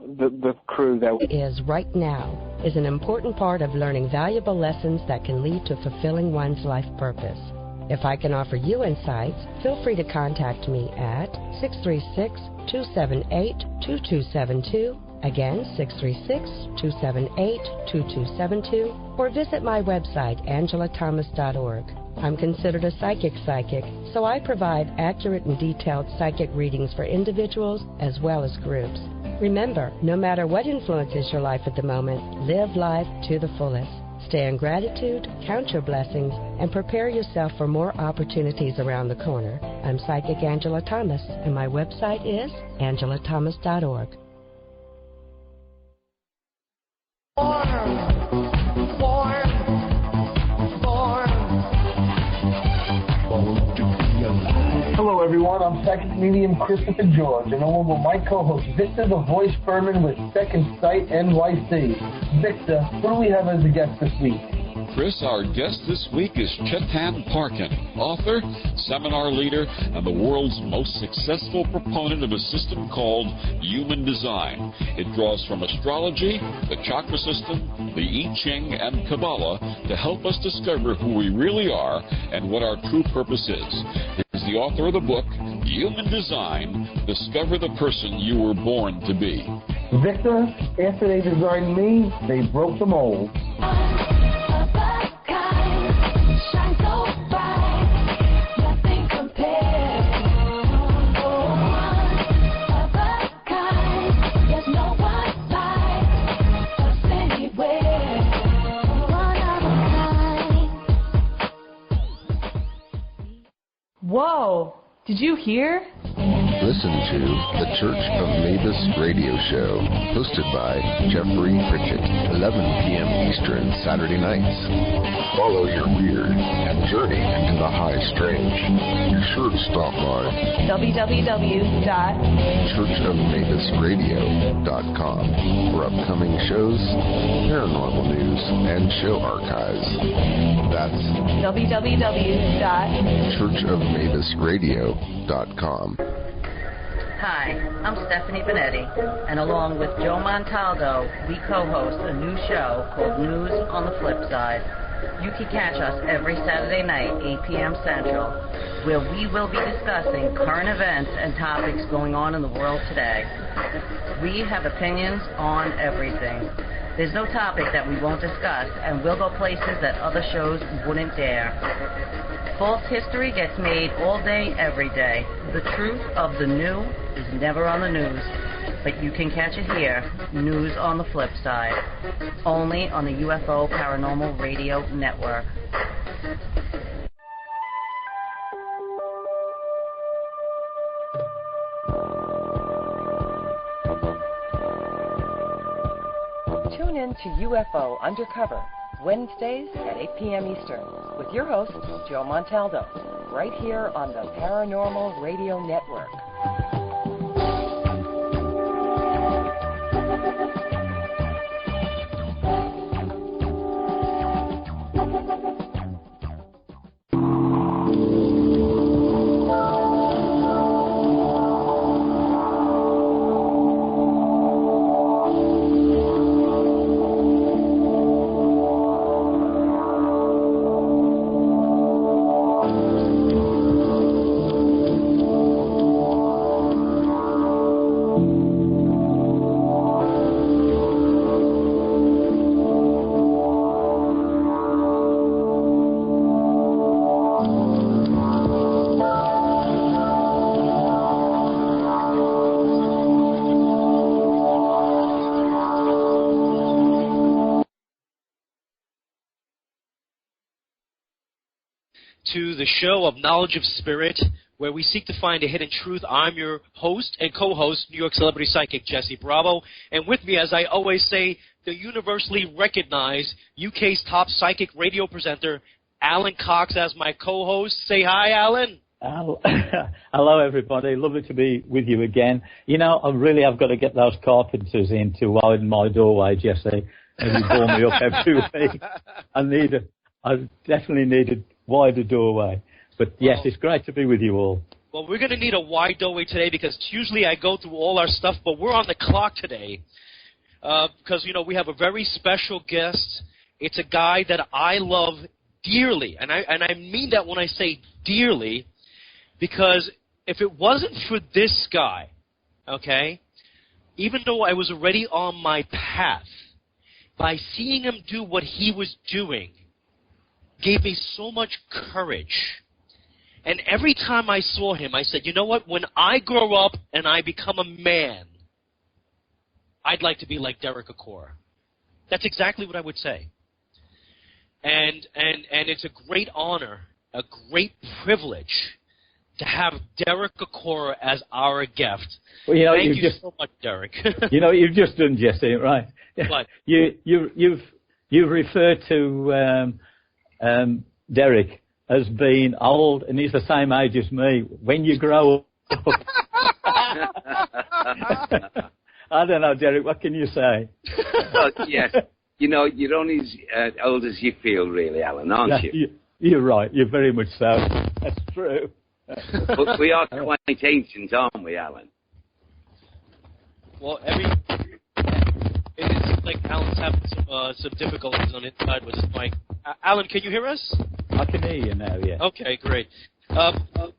the crew that is right now is an important part of learning valuable lessons that can lead to fulfilling one's life purpose. If I can offer you insights, feel free to contact me at 636-278-2272, again 636-278-2272, or visit my website, angelathomas.org. I'm considered a psychic, so I provide accurate and detailed psychic readings for individuals as well as groups. Remember, no matter what influences your life at the moment, live life to the fullest. Stay in gratitude, count your blessings, and prepare yourself for more opportunities around the corner. I'm Psychic Angela Thomas, and my website is angelathomas.org. Hello everyone, I'm psychic medium Christopher George, and along with my co-host Victor the Voice Furman with Second Sight NYC. Victor, what do we have as a guest this week? Chris, our guest this week is Chetan Parkin, author, seminar leader, and the world's most successful proponent of a system called Human Design. It draws from astrology, the chakra system, the I Ching, and Kabbalah to help us discover who we really are and what our true purpose is. He's the author of the book, Human Design, Discover the Person You Were Born to Be. Victor, after they designed me, they broke the mold. Whoa! Did you hear? Listen to the Church of Mavis radio show, hosted by Jeffrey Pritchett, 11 p.m. Eastern, Saturday nights. Follow your weird and journey into the high strange. Be sure to stop by www.churchofmavisradio.com for upcoming shows, paranormal news, and show archives. That's www.churchofmavisradio.com. Hi, I'm Stephanie Benetti, and along with Joe Montaldo, we co-host a new show called News on the Flip Side. You can catch us every Saturday night, 8 p.m. Central, where we will be discussing current events and topics going on in the world today. We have opinions on everything. There's no topic that we won't discuss, and we'll go places that other shows wouldn't dare. False history gets made all day, every day. The truth of the new is never on the news, but you can catch it here, News on the Flip Side, only on the UFO Paranormal Radio Network. Tune in to UFO Undercover, Wednesdays at 8 p.m. Eastern, with your host, Joe Montaldo, right here on the Paranormal Radio Network. To the show of Knowledge of Spirit, where we seek to find a hidden truth. I'm your host and co-host, New York celebrity psychic Jesse Bravo. And with me, as I always say, the universally recognized UK's top psychic radio presenter, Alan Cox, as my co-host. Say hi, Alan. Hello, everybody. Lovely to be with you again. You know, I've got to get those carpenters in to widen my doorway, Jesse. And you bore me up every week. I definitely need a wider doorway. But yes, it's great to be with you all. Well, we're going to need a wide doorway today because usually I go through all our stuff, but we're on the clock today because, you know, we have a very special guest. It's a guy that I love dearly, and I mean that when I say dearly, because if it wasn't for this guy, okay, even though I was already on my path, by seeing him do what he was doing gave me so much courage. And every time I saw him, I said, you know what, when I grow up and I become a man, I'd like to be like Derek Acorah. That's exactly what I would say. And it's a great honor, a great privilege to have Derek Acorah as our guest. Well, you know, Thank you so much, Derek. You know what you've just done, Jesse, right? What? You've referred to Derek as being old, and he's the same age as me. When you grow up, I don't know, Derek. What can you say? Well, yes, you know, you're only as old as you feel, really, Alan, aren't you? You're right. You're very much so. That's true. But we are quite ancient, aren't we, Alan? Well, it's like Alan's having some difficulties on his side with his mic. Alan, can you hear us? I can hear you now, yeah. Okay, great.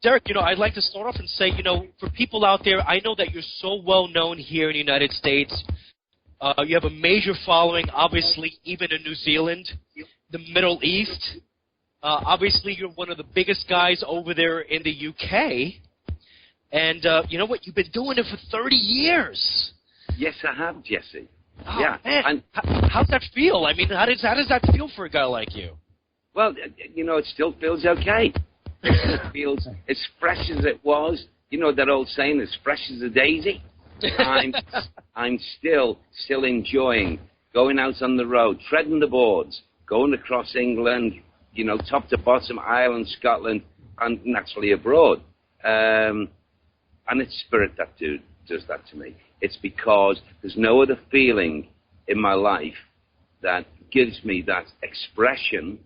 Derek, you know, I'd like to start off and say, you know, for people out there, I know that you're so well known here in the United States. You have a major following, obviously, even in New Zealand, the Middle East. Obviously, you're one of the biggest guys over there in the UK. And you know what? You've been doing it for 30 years. Yes, I have, Jesse. Oh, yeah. Man. And how's that feel? I mean, how does that feel for a guy like you? Well, you know, it still feels okay. It feels as fresh as it was. You know that old saying, as fresh as a daisy? I'm still enjoying going out on the road, treading the boards, going across England, you know, top to bottom, Ireland, Scotland, and naturally abroad. And it's spirit that does that to me. It's because there's no other feeling in my life that gives me that expression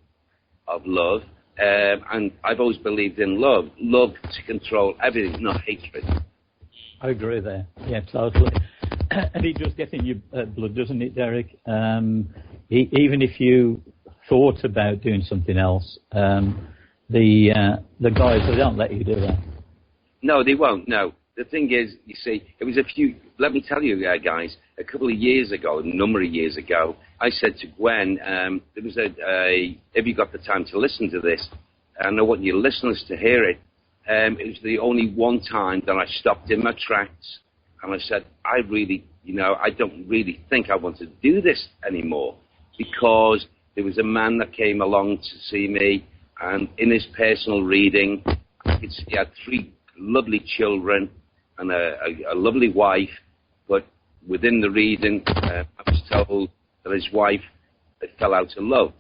of love. And I've always believed in love to control everything, not hatred. I agree there. Yeah, totally. And it does get in your blood, doesn't it, Derek? Even if you thought about doing something else, the guys, they don't let you do that. No, they won't. No. The thing is, you see, it was let me tell you, guys, a couple of years ago, a number of years ago, I said to Gwen, there was if you got the time to listen to this, and I want your listeners to hear it, it was the only one time that I stopped in my tracks, and I said, I don't really think I want to do this anymore, because there was a man that came along to see me, and in his personal reading, I could see he had 3 lovely children and a lovely wife, but within the reading, I was told that his wife had fell out of love.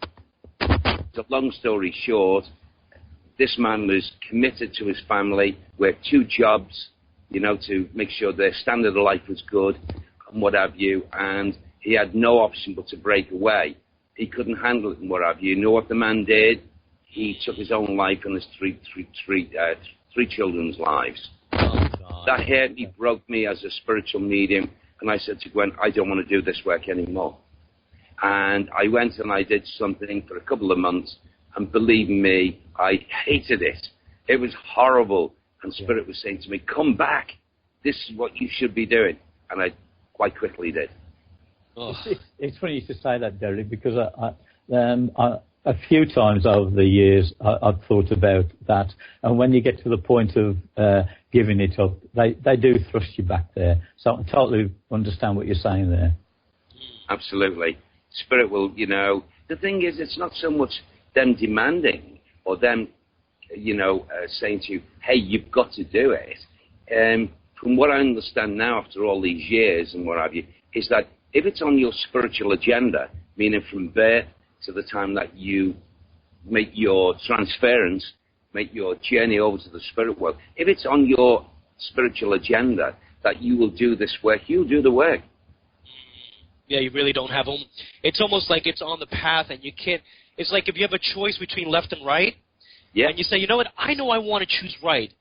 So long story short, this man was committed to his family, worked 2 jobs, you know, to make sure their standard of life was good and what have you, and he had no option but to break away. He couldn't handle it and what have you. You know what the man did? He took his own life and his three children's lives. Oh, that hurt me, broke me as a spiritual medium, and I said to Gwen, I don't want to do this work anymore. And I went and I did something for a couple of months, and believe me, I hated it. It was horrible, and Spirit was saying to me, come back. This is what you should be doing. And I quite quickly did. Oh. It's funny you to say that, Derek, because a few times over the years I've thought about that, and when you get to the point of giving it up, they do thrust you back there. So I totally understand what you're saying there. Absolutely. Spirit will, you know, the thing is, it's not so much them demanding or them, you know, saying to you, hey, you've got to do it. From what I understand now after all these years and what have you, is that if it's on your spiritual agenda, meaning from birth to the time that you make your transference, make your journey over to the spirit world, if it's on your spiritual agenda that you will do this work, you'll do the work. Yeah, you really don't have them. It's almost like it's on the path, and you can't. It's like if you have a choice between left and right, and you say, you know what, I know I want to choose right.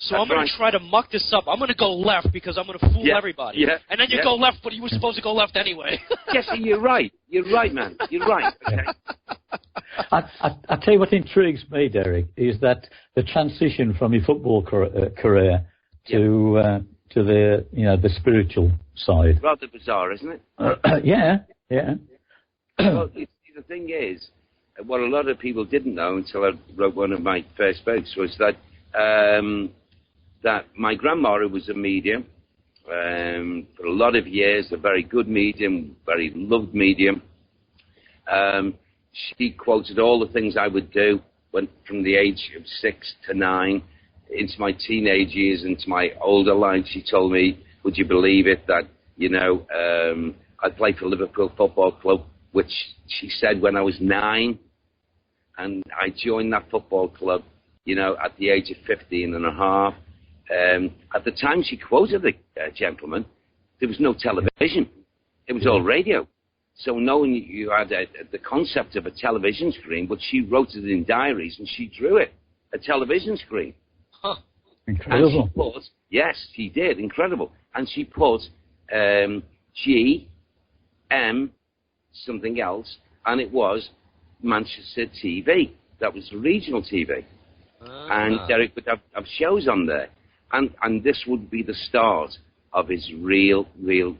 So I'm going to try to muck this up. I'm going to go left because I'm going to fool everybody. Yeah, and then you go left, but you were supposed to go left anyway. Jesse, you're right. You're right, man. You're right. Okay. I tell you what intrigues me, Derek, is that the transition from your football career to the spiritual side. Rather bizarre, isn't it? Yeah. Well, the thing is, what a lot of people didn't know until I wrote one of my first books was that that my grandmother was a medium for a lot of years, a very good medium, very loved medium. She quoted all the things I would do from the age of 6 to 9 into my teenage years, into my older life. She told me, would you believe it, that, I'd play for Liverpool Football Club, which she said when I was 9, and I joined that football club, at the age of 15 and a half. At the time she quoted the gentleman, there was no television. It was all radio. So knowing you had the concept of a television screen, but she wrote it in diaries and she drew it, a television screen. Huh. Incredible. And she put, yes, she did, incredible. And she put GM something else, and it was Manchester TV. That was the regional TV. And Derek would have shows on there. And this would be the start of his real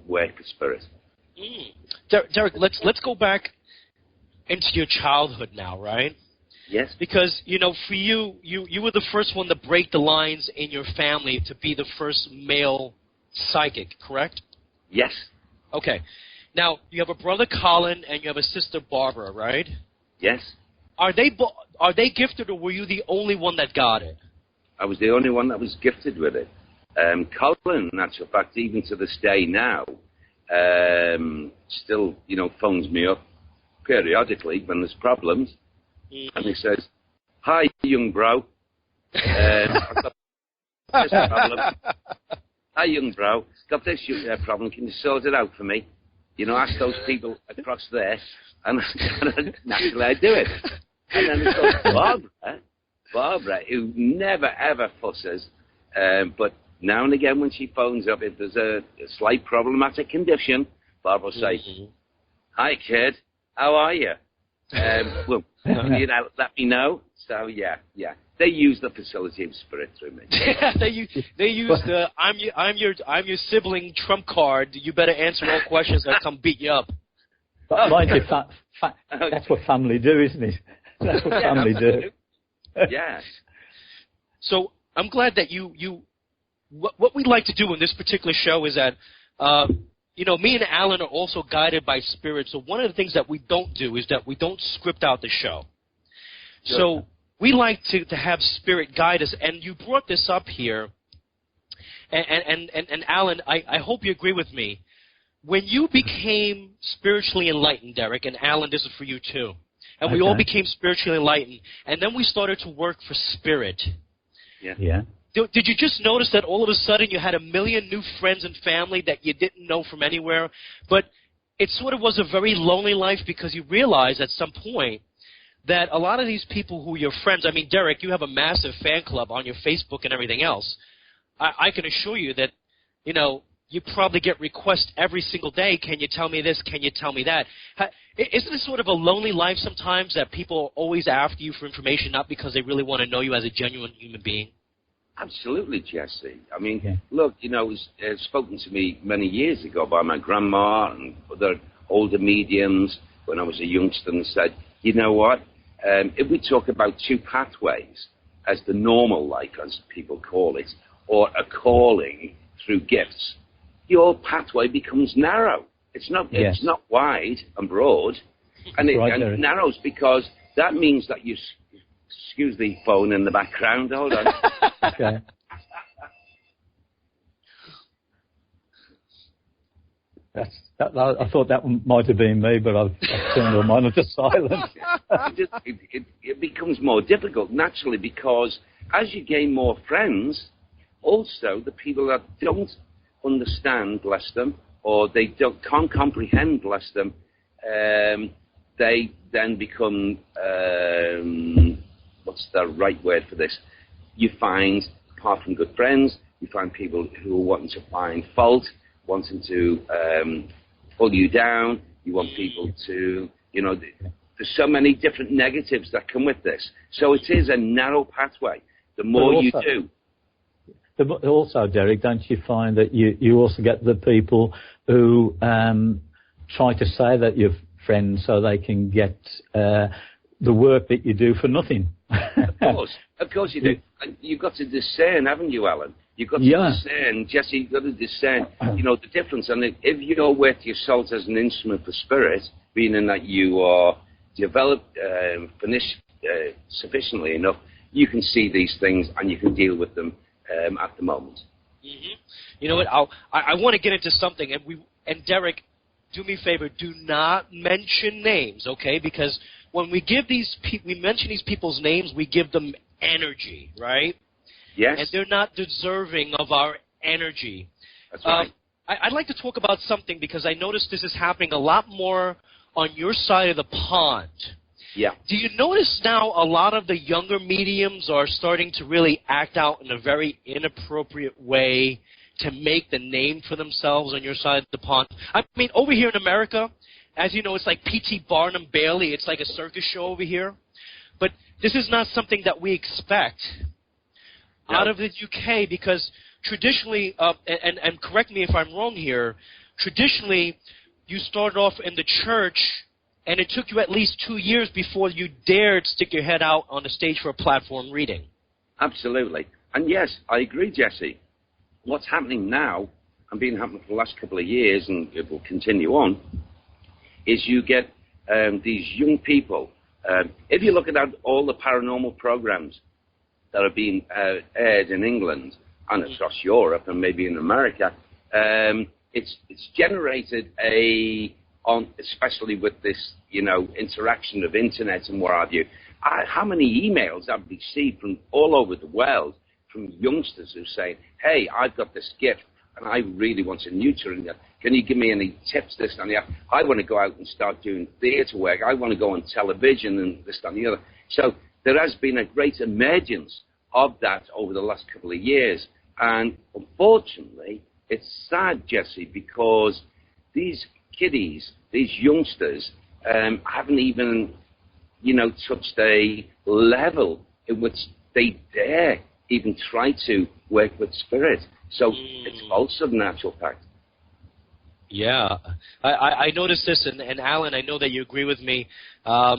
work of spirit. Derek, let's go back into your childhood now, right? Yes. Because, for you were the first one to break the lines in your family to be the first male psychic, correct? Yes. Okay. Now, you have a brother, Colin, and you have a sister, Barbara, right? Yes. Are they gifted, or were you the only one that got it? I was the only one that was gifted with it. Colin, in actual fact, even to this day now, still, phones me up periodically when there's problems. And he says, "Hi, young bro. I've got this problem. Hi, young bro. Got this problem. Can you sort it out for me? Ask those people across there." And naturally I do it. And then there's Barbara, who never, ever fusses. But now and again when she phones up, if there's a slight problematic condition, Barbara will say, "Hi, kid. How are you? Well, let me know." So, yeah. They use the facility of spirit through me. they use the I'm your sibling trump card. You better answer all questions that come beat you up. But mind you, that's what family do, isn't it? That's what family do. Yes. So I'm glad that you what we'd like to do in this particular show is that me and Alan are also guided by spirit. So one of the things that we don't do is that we don't script out the show. Sure. So we like to have spirit guide us, and you brought this up here, and Alan, I hope you agree with me. When you became spiritually enlightened, Derek, and Alan, this is for you too, and we all became spiritually enlightened, and then we started to work for spirit. Yeah. Did you just notice that all of a sudden you had a million new friends and family that you didn't know from anywhere? But it sort of was a very lonely life because you realized at some point that a lot of these people who are your friends, I mean, Derek, you have a massive fan club on your Facebook and everything else. I can assure you that, you probably get requests every single day. Can you tell me this? Can you tell me that? Isn't it sort of a lonely life sometimes that people are always after you for information, not because they really want to know you as a genuine human being? Absolutely, Jesse. I mean, look, it was spoken to me many years ago by my grandma and other older mediums when I was a youngster, and said, you know what, if we talk about two pathways as the normal life, as people call it, or a calling through gifts, your pathway becomes narrow. It's not wide and broad, and it narrows because that means that you... Excuse the phone in the background. Hold on. Okay. I thought that one might have been me, but I've turned on mine to silent. It becomes more difficult naturally because as you gain more friends, also the people that don't understand, bless them, or they can't comprehend, bless them, they then become... what's the right word for this? You find apart from good friends, you find people who are wanting to find fault, wanting to pull you down. You want people to, there's so many different negatives that come with this. So it is a narrow pathway. The more you do. Also, Derek, don't you find that you also get the people who try to say that you're friends so they can get the work that you do for nothing? Of course you do. And you've got to discern, haven't you, Alan? You've got to discern, Jesse, you've got to discern, the difference. And if you're with your salt as an instrument for spirit, meaning that you are developed sufficiently enough, you can see these things and you can deal with them at the moment. Mm-hmm. You know what? I want to get into something, and Derek, do me a favor, do not mention names, okay? Because when we give we mention these people's names, we give them energy, right? Yes. And they're not deserving of our energy. That's right. I'd like to talk about something because I noticed this is happening a lot more on your side of the pond. Yeah. Do you notice now a lot of the younger mediums are starting to really act out in a very inappropriate way to make the name for themselves on your side of the pond? I mean, over here in America, as you know, it's like P.T. Barnum Bailey. It's like a circus show over here. But this is not something that we expect out of the UK because traditionally, and correct me if I'm wrong here, traditionally you started off in the church and it took you at least 2 years before you dared stick your head out on the stage for a platform reading. Absolutely. And yes, I agree, Jesse. What's happening now, and been happening for the last couple of years, and it will continue on, is you get these young people. If you look at all the paranormal programs that are being aired in England and across Europe and maybe in America, it's generated especially with this, interaction of internet and what have you. How many emails I've received from all over the world from youngsters who say, hey, I've got this gift and I really want to nurture it. Can you give me any tips, this and the other? I want to go out and start doing theatre work. I want to go on television and this and the other. So there has been a great emergence of that over the last couple of years. And unfortunately, it's sad, Jesse, because these kiddies, these youngsters, haven't even, touched a level in which they dare even try to work with spirit. So it's also a natural fact. Yeah. I noticed this, and Alan, I know that you agree with me. I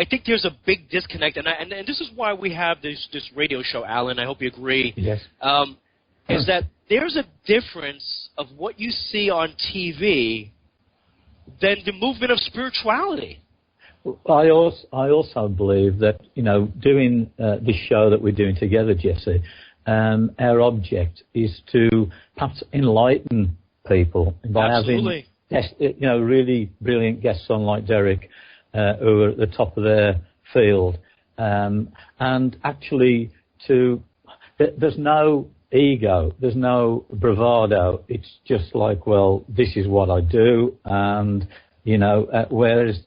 think there's a big disconnect, and this is why we have this radio show, Alan. I hope you agree. Yes. Is that there's a difference of what you see on TV than the movement of spirituality. I also believe that, doing this show that we're doing together, Jesse, our object is to perhaps enlighten people by Absolutely. having really brilliant guests on like Derek, who are at the top of their field, and actually there's no ego, there's no bravado. It's just like, well, this is what I do, and whereas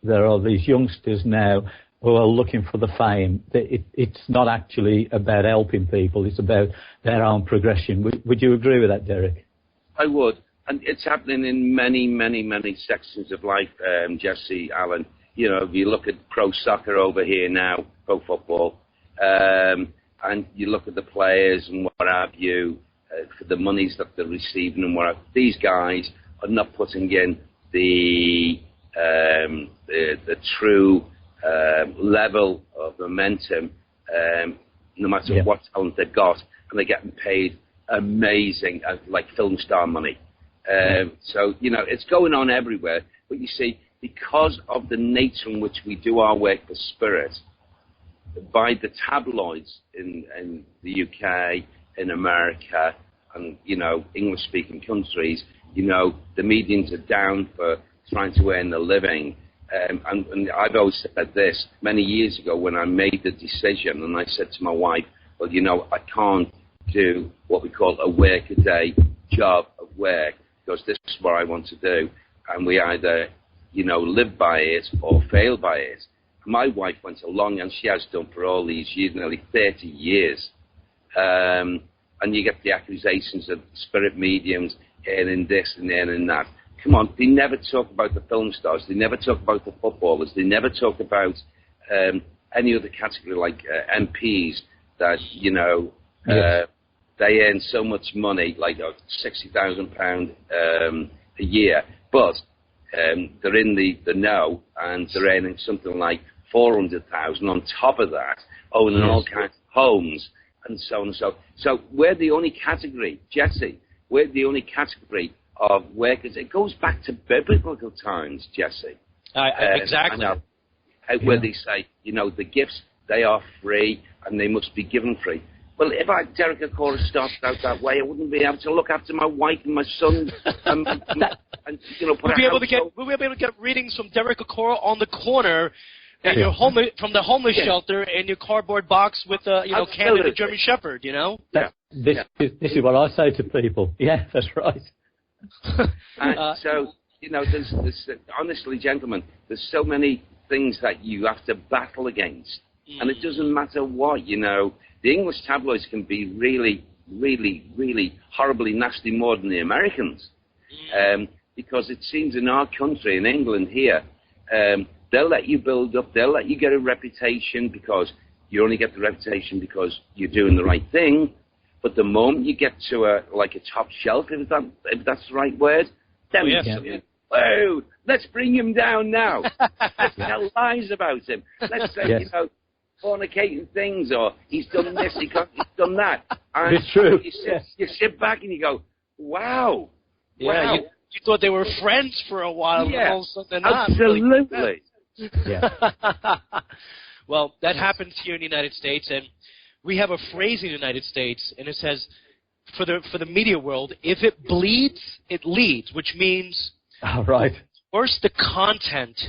there are these youngsters now who are looking for the fame. It's not actually about helping people, it's about their own progression. Would you agree with that, Derek? I would. And it's happening in many, many, many sections of life, Jesse, Alan. If you look at pro soccer over here now, pro football, and you look at the players and what have you, for the monies that they're receiving and what have, these guys are not putting in the true level of momentum, no matter what talent they've got, and they're getting paid amazing, like film star money. So, it's going on everywhere. But you see, because of the nature in which we do our work for spirit, by the tabloids in the UK, in America, and, English-speaking countries, the mediums are down for trying to earn a living. And I've always said this many years ago when I made the decision, and I said to my wife, well, I can't do what we call a work-a-day job of work, because this is what I want to do. And we either, live by it or fail by it. my wife went along, and she has done for all these years, nearly 30 years. And you get the accusations of spirit mediums and this and then and that. Come on, they never talk about the film stars. They never talk about the footballers. They never talk about any other category like MPs that, you know, they earn so much money, like £60,000 a year, but they're in the know, and they're earning something like 400,000 on top of that, owning all kinds of homes, and so on and so on. So we're the only category, Jesse, we're the only category of workers. It goes back to biblical times, Jesse. Exactly. Where they say, you know, the gifts, they are free, and they must be given free. Well, if Derek Acorah started out that way, I wouldn't be able to look after my wife and my son, and you know, we'll be able to get readings from Derek Acorah on the corner at your home, from the homeless shelter in your cardboard box with Canada German Shepherd. You know. This is what I say to people. Yeah, that's right. And so, you know, there's honestly, gentlemen, there's so many things that you have to battle against, and it doesn't matter what, you know. The English tabloids can be really, really, really horribly nasty more than the Americans, because it seems in our country, in England here, they'll let you build up, they'll let you get a reputation, because you only get the reputation because you're doing the right thing. But the moment you get to a top shelf, if that's the right word, then whoa, let's bring him down now. Let's tell lies about him. Let's say, you know, fornicating things, or he's done this, he's done that. And it's true. You sit back and you go, wow. Yeah, wow. You thought they were friends for a while. Yeah, and absolutely. Yeah. Well, that happens here in the United States, and we have a phrase in the United States, and it says, for the media world, if it bleeds, it leads, which means right. the worse the content,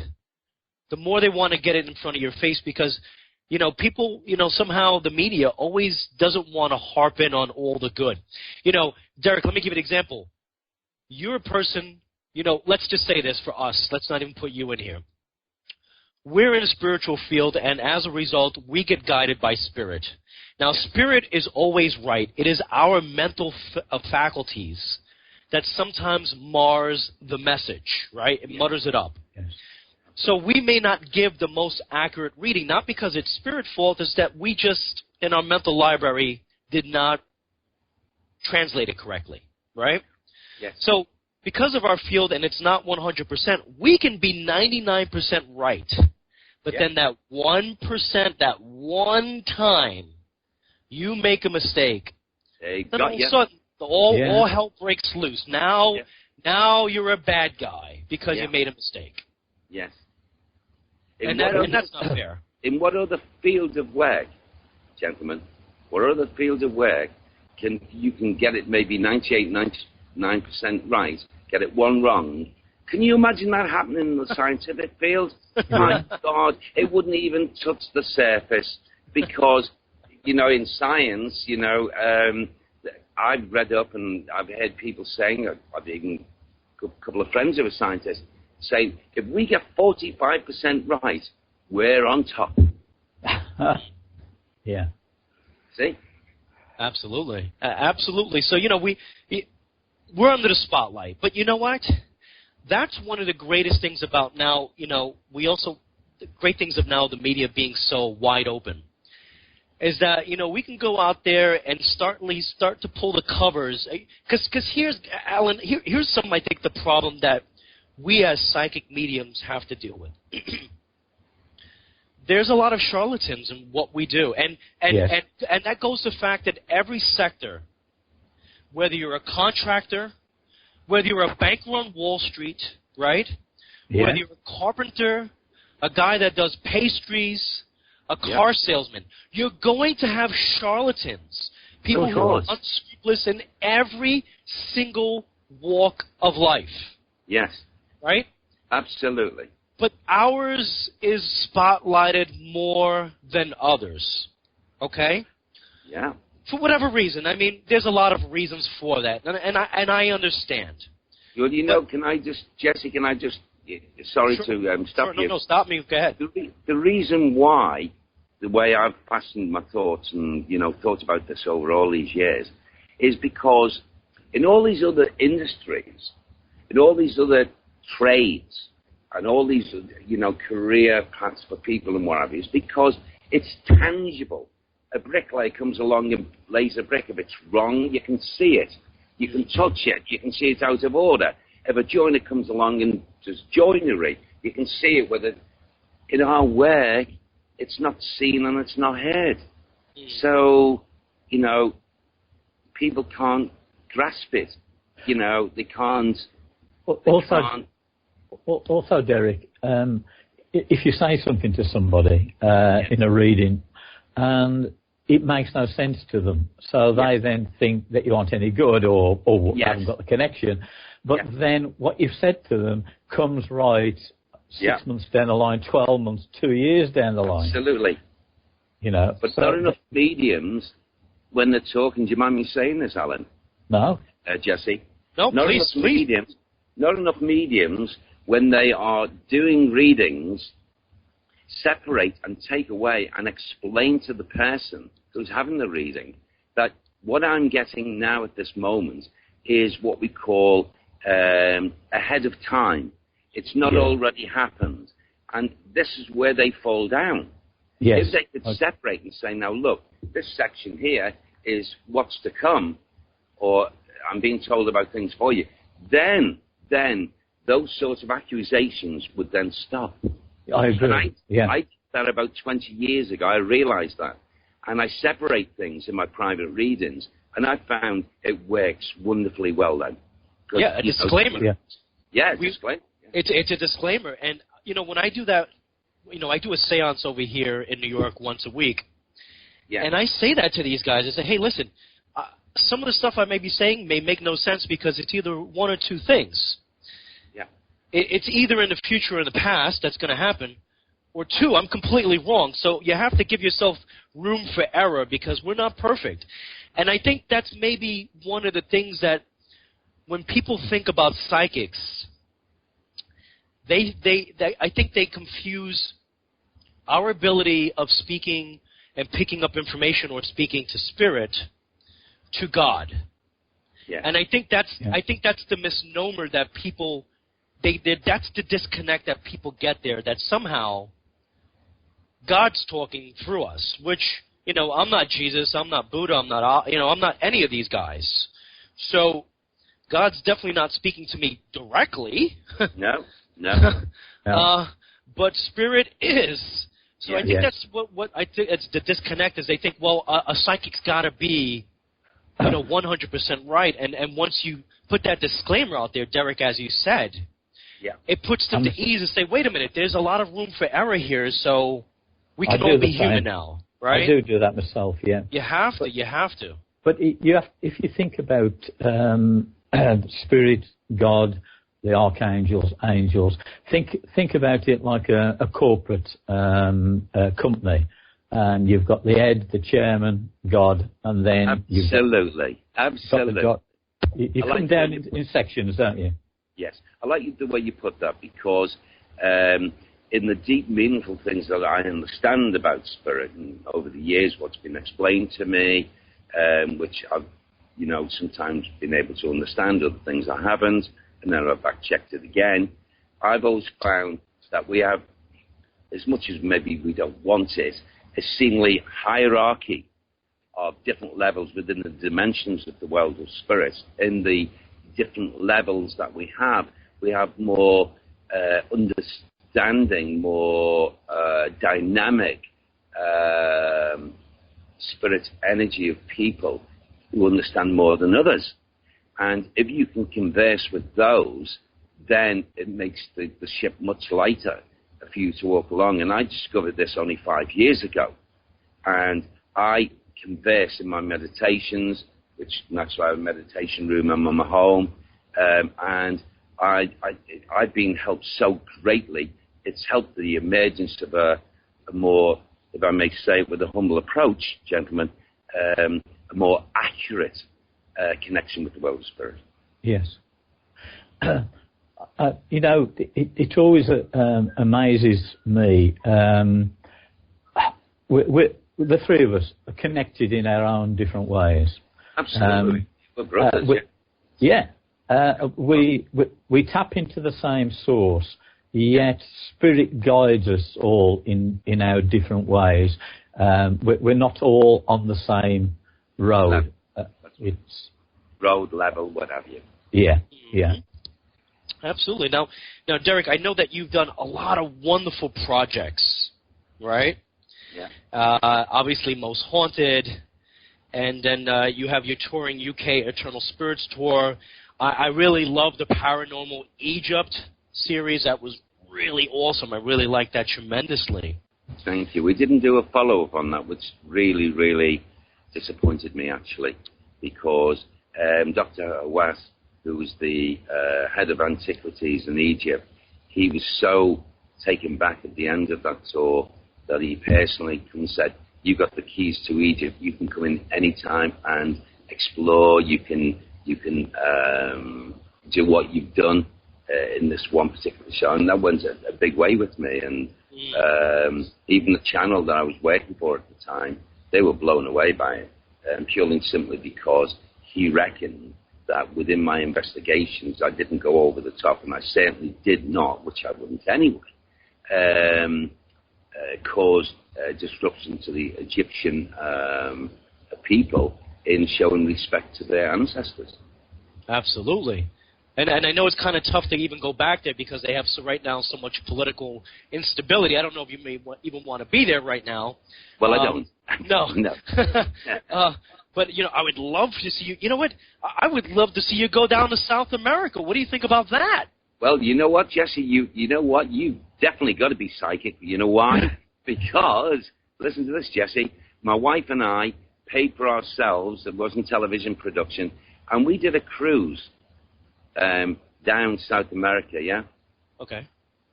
the more they want to get it in front of your face, because, you know, people, you know, somehow the media always doesn't want to harp in on all the good. You know, Derek, let me give you an example. You're a person, you know, let's just say this for us. Let's not even put you in here. We're in a spiritual field, and as a result, we get guided by spirit. Now, spirit is always right. It is our mental faculties that sometimes mars the message, right? It mutters it up. Yes. So we may not give the most accurate reading, not because it's spirit fault, it's that we just, in our mental library, did not translate it correctly, right? Yes. So because of our field, and it's not 100%, we can be 99% right. But then that 1%, that one time, you make a mistake, then all of a sudden, all hell breaks loose. Now you're a bad guy because you made a mistake. Yes. And that's not fair. In what other field of work, gentlemen, what other field of work you can get it maybe 98, 99% right, get it one wrong? Can you imagine that happening in the scientific field? My God, it wouldn't even touch the surface, because, you know, in science, you know, I've read up and I've heard people saying, I've even a couple of friends who are scientists, say, if we get 45% right, we're on top. Yeah. See? Absolutely. Absolutely. So, you know, we're under the spotlight. But you know what? That's one of the greatest things about now, you know, the great things of now the media being so wide open, is that, you know, we can go out there and start to pull the covers. Because here's, Alan, here's some, I think, the problem that we as psychic mediums have to deal with. There's a lot of charlatans in what we do. And that goes to the fact that every sector, whether you're a contractor, whether you're a banker on Wall Street, right? Yeah. Whether you're a carpenter, a guy that does pastries, a car salesman, you're going to have charlatans, people who are unscrupulous in every single walk of life. Yes. Right? Absolutely. But ours is spotlighted more than others. Okay? Yeah. For whatever reason. I mean, there's a lot of reasons for that, and I understand. Well, you know, Jesse, can I just sorry sure. to stop you. No, stop me. Go ahead. The reason why, the way I've fastened my thoughts and, thought about this over all these years, is because in all these other industries, in all these other trades, and all these, career paths for people and what have you, it's because it's tangible. A bricklayer comes along and lays a brick. If it's wrong, you can see it. You can touch it. You can see it's out of order. If a joiner comes along and does joinery, you can see it. Whether in our work, it's not seen and it's not heard. So, people can't grasp it. They can't. Also, Derek, if you say something to somebody in a reading and it makes no sense to them, so they then think that you aren't any good or haven't got the connection, but then what you've said to them comes right 6 months down the line, 12 months, 2 years down the line. Absolutely. But not enough mediums when they're talking. Do you mind me saying this, Alan? No. Jesse? No, not please. Not enough mediums when they are doing readings separate and take away and explain to the person who's having the reading that what I'm getting now at this moment is what we call ahead of time. It's not already happened. And this is where they fall down. Yes. If they could separate and say, now look, this section here is what's to come, or I'm being told about things for you, then those sorts of accusations would then stop. I agree. And I did that about 20 years ago. I realized that. And I separate things in my private readings, and I found it works wonderfully well then. Yeah, a disclaimer. Disclaimer. It's a disclaimer. And, when I do that, I do a seance over here in New York once a week. Yeah. And I say that to these guys. I say, hey, listen, some of the stuff I may be saying may make no sense because it's either one or two things. Yeah. It's either in the future or in the past that's going to happen, or two, I'm completely wrong. So you have to give yourself room for error because we're not perfect. And I think that's maybe one of the things that when people think about psychics, I think they confuse our ability of speaking and picking up information or speaking to spirit to God. Yeah. And I think that's the misnomer that people that's the disconnect that people get there, that somehow God's talking through us, which, I'm not Jesus, I'm not Buddha, I'm not any of these guys. So God's definitely not speaking to me directly. No. But spirit is. So I think that's what I think it's the disconnect is they think, well, a psychic's got to be 100% right. And once you put that disclaimer out there, Derek, as you said, it puts them to ease and say, wait a minute, there's a lot of room for error here, so we can all be human now, right? I do that myself, yeah. You have to. But if you think about spirit, God, the archangels, angels, think about it like a corporate company. And you've got the head, the chairman, God, and then absolutely. You come down in sections, don't you? Yes. I like the way you put that because in the deep, meaningful things that I understand about spirit and over the years, what's been explained to me, which I've, sometimes been able to understand, other things I haven't, and then I've back-checked it again. I've always found that we have, as much as maybe we don't want it, a seemingly hierarchy of different levels within the dimensions of the world of spirit. In the different levels that we have more understanding, more dynamic spirit energy of people who understand more than others. And if you can converse with those, then it makes the ship much lighter for you to walk along. And I discovered this only 5 years ago. And I converse in my meditations, which naturally I have a meditation room in my home. And I've been helped so greatly. It's helped the emergence of a more, if I may say it with a humble approach, gentlemen, a more accurate connection with the world of spirit. Yes. It always amazes me. We're the three of us are connected in our own different ways. Absolutely. We're brothers. We tap into the same source, yet Spirit guides us all in our different ways. We're not all on the same road. It's road level, what have you. Yeah. Absolutely. Now, Derek, I know that you've done a lot of wonderful projects, right? Yeah. Obviously, Most Haunted, and then you have your touring UK Eternal Spirits tour. I really love the Paranormal Egypt series. That was really awesome. I really liked that tremendously. Thank you. We didn't do a follow-up on that, which really, really disappointed me, actually, because Dr. Awas, who was the head of antiquities in Egypt, he was so taken back at the end of that tour that he personally said, "You got the keys to Egypt. You can come in any time and explore. You can do what you've done in this one particular show." And that went a big way with me. And even the channel that I was working for at the time, they were blown away by it, purely and simply because he reckoned that within my investigations, I didn't go over the top, and I certainly did not, which I wouldn't anyway, cause disruption to the Egyptian people in showing respect to their ancestors. Absolutely. And I know it's kind of tough to even go back there because they have right now so much political instability. I don't know if you may even want to be there right now. Well, I don't. No. No. But, I would love to see you. You know what? I would love to see you go down to South America. What do you think about that? Well, you know what, Jesse? You know what? You definitely got to be psychic. You know why? Because, listen to this, Jesse. My wife and I paid for ourselves. It wasn't television production. And we did a cruise down South America, yeah? Okay.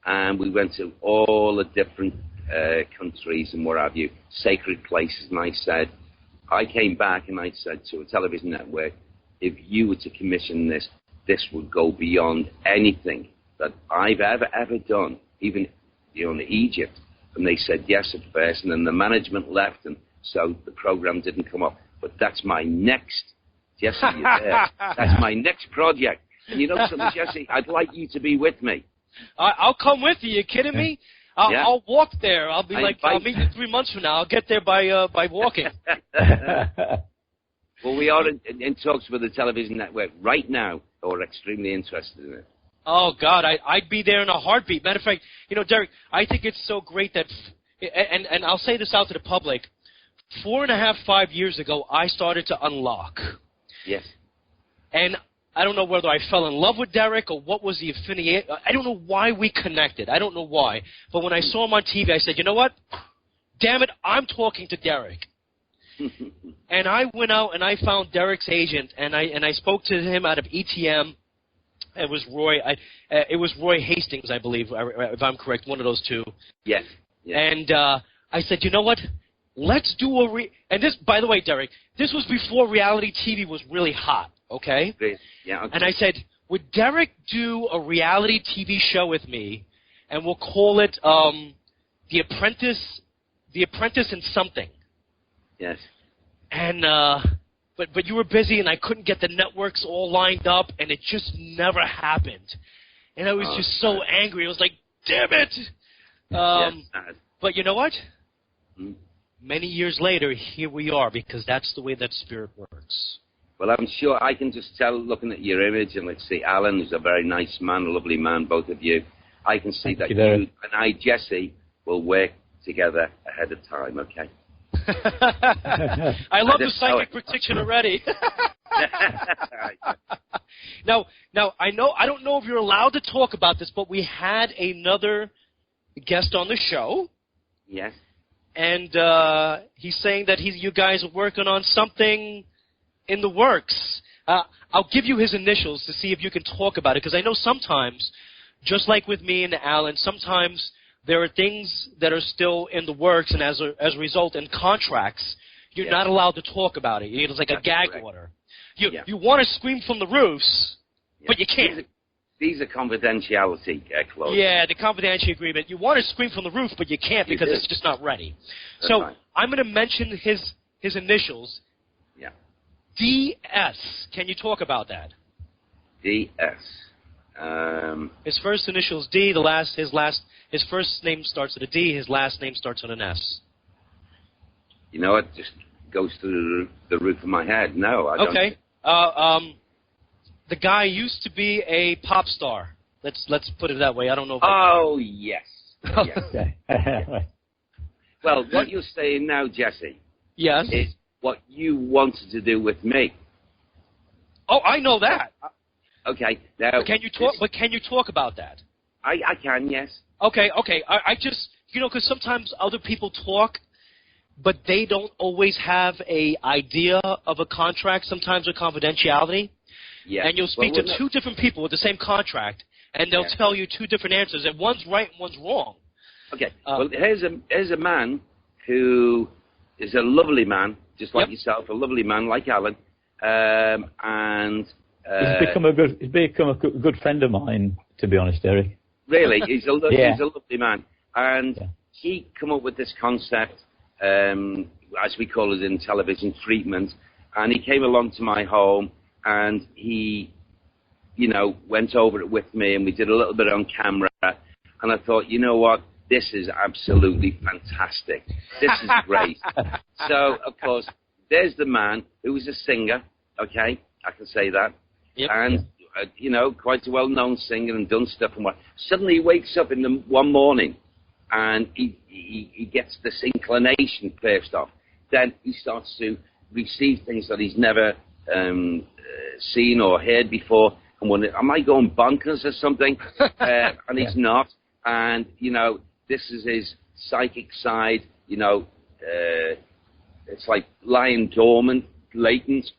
And we went to all the different countries and what have you, sacred places. And I came back and I said to a television network, if you were to commission this, this would go beyond anything that I've ever done, even in Egypt. And they said yes at first, and then the management left, and so the program didn't come up. But that's my next, Jesse, you're there. That's my next project. And you know something, Jesse? I'd like you to be with me. I'll come with you. You kidding me? I'll walk there. I'll meet you 3 months from now. I'll get there by walking. Well, we are in talks with the television network right now who are extremely interested in it. Oh, God, I'd be there in a heartbeat. Matter of fact, Derek, I think it's so great that, and I'll say this out to the public, 4.5, 5 years ago, I started to unlock. Yes. And I don't know whether I fell in love with Derek or what was the affinity. I don't know why we connected. I don't know why. But when I saw him on TV, I said, you know what? Damn it, I'm talking to Derek. And I went out and I found Derek's agent, and I spoke to him out of ETM. It was Roy. It was Roy Hastings, I believe, if I'm correct, one of those two. Yes. And I said, you know what? Let's do and this, by the way, Derek, this was before reality TV was really hot. Okay? Yeah. Okay. And I said, would Derek do a reality TV show with me, and we'll call it The Apprentice in something. Yes. And but you were busy, and I couldn't get the networks all lined up, and it just never happened. And I was just so angry. I was like, damn it! Yes. But you know what? Many years later, here we are, because that's the way that spirit works. Well, I'm sure I can just tell, looking at your image, and let's see, Alan, who's a very nice man, a lovely man, both of you. I can see that you and I, Jesse, will work together ahead of time, okay? I love the psychic prediction already. Now, I don't know if you're allowed to talk about this, but we had another guest on the show. Yes. And he's saying that you guys are working on something in the works. I'll give you his initials to see if you can talk about it, because I know sometimes, just like with me and Alan, sometimes there are things that are still in the works, and as a result, in contracts, you're not allowed to talk about it. It's like a gag order. You want to scream from the roofs, but you can't. these are confidentiality clauses. Yeah, the confidentiality agreement. You want to scream from the roof, but you can't because it's just not ready. So right. I'm going to mention his initials. Yeah. DS. Can you talk about that? DS. His first initial is D. His first name starts with a D. His last name starts with an S. You know, it just goes through the roof of my head. No, I don't. Okay. The guy used to be a pop star. Let's put it that way. I don't know. Yes. Yes. Okay. Well, what you're saying now, Jesse, yes, is what you wanted to do with me. Oh, I know that. Okay. Now, but can you talk? But can you talk about that? I can, yes. Okay. I just, because sometimes other people talk, but they don't always have a idea of a contract. Sometimes with confidentiality. Yeah. And you'll speak to two different people with the same contract, and they'll tell you two different answers, and one's right and one's wrong. Okay. Well, here's a man who is a lovely man, just like yourself, a lovely man like Alan, and he's become a good friend of mine, to be honest, Eric. Really, he's a lovely man, and he come up with this concept, as we call it in television, treatment, and he came along to my home, and he, went over it with me, and we did a little bit on camera, and I thought, you know what, this is absolutely fantastic. This is great. So, of course, there's the man who was a singer, okay, I can say that, and, quite a well-known singer and done stuff and what. Suddenly he wakes up in one morning, and he gets this inclination first off. Then he starts to receive things that he's never seen or heard before, and wonder, am I going bonkers or something? And he's not. And this is his psychic side. It's like lying dormant, latent.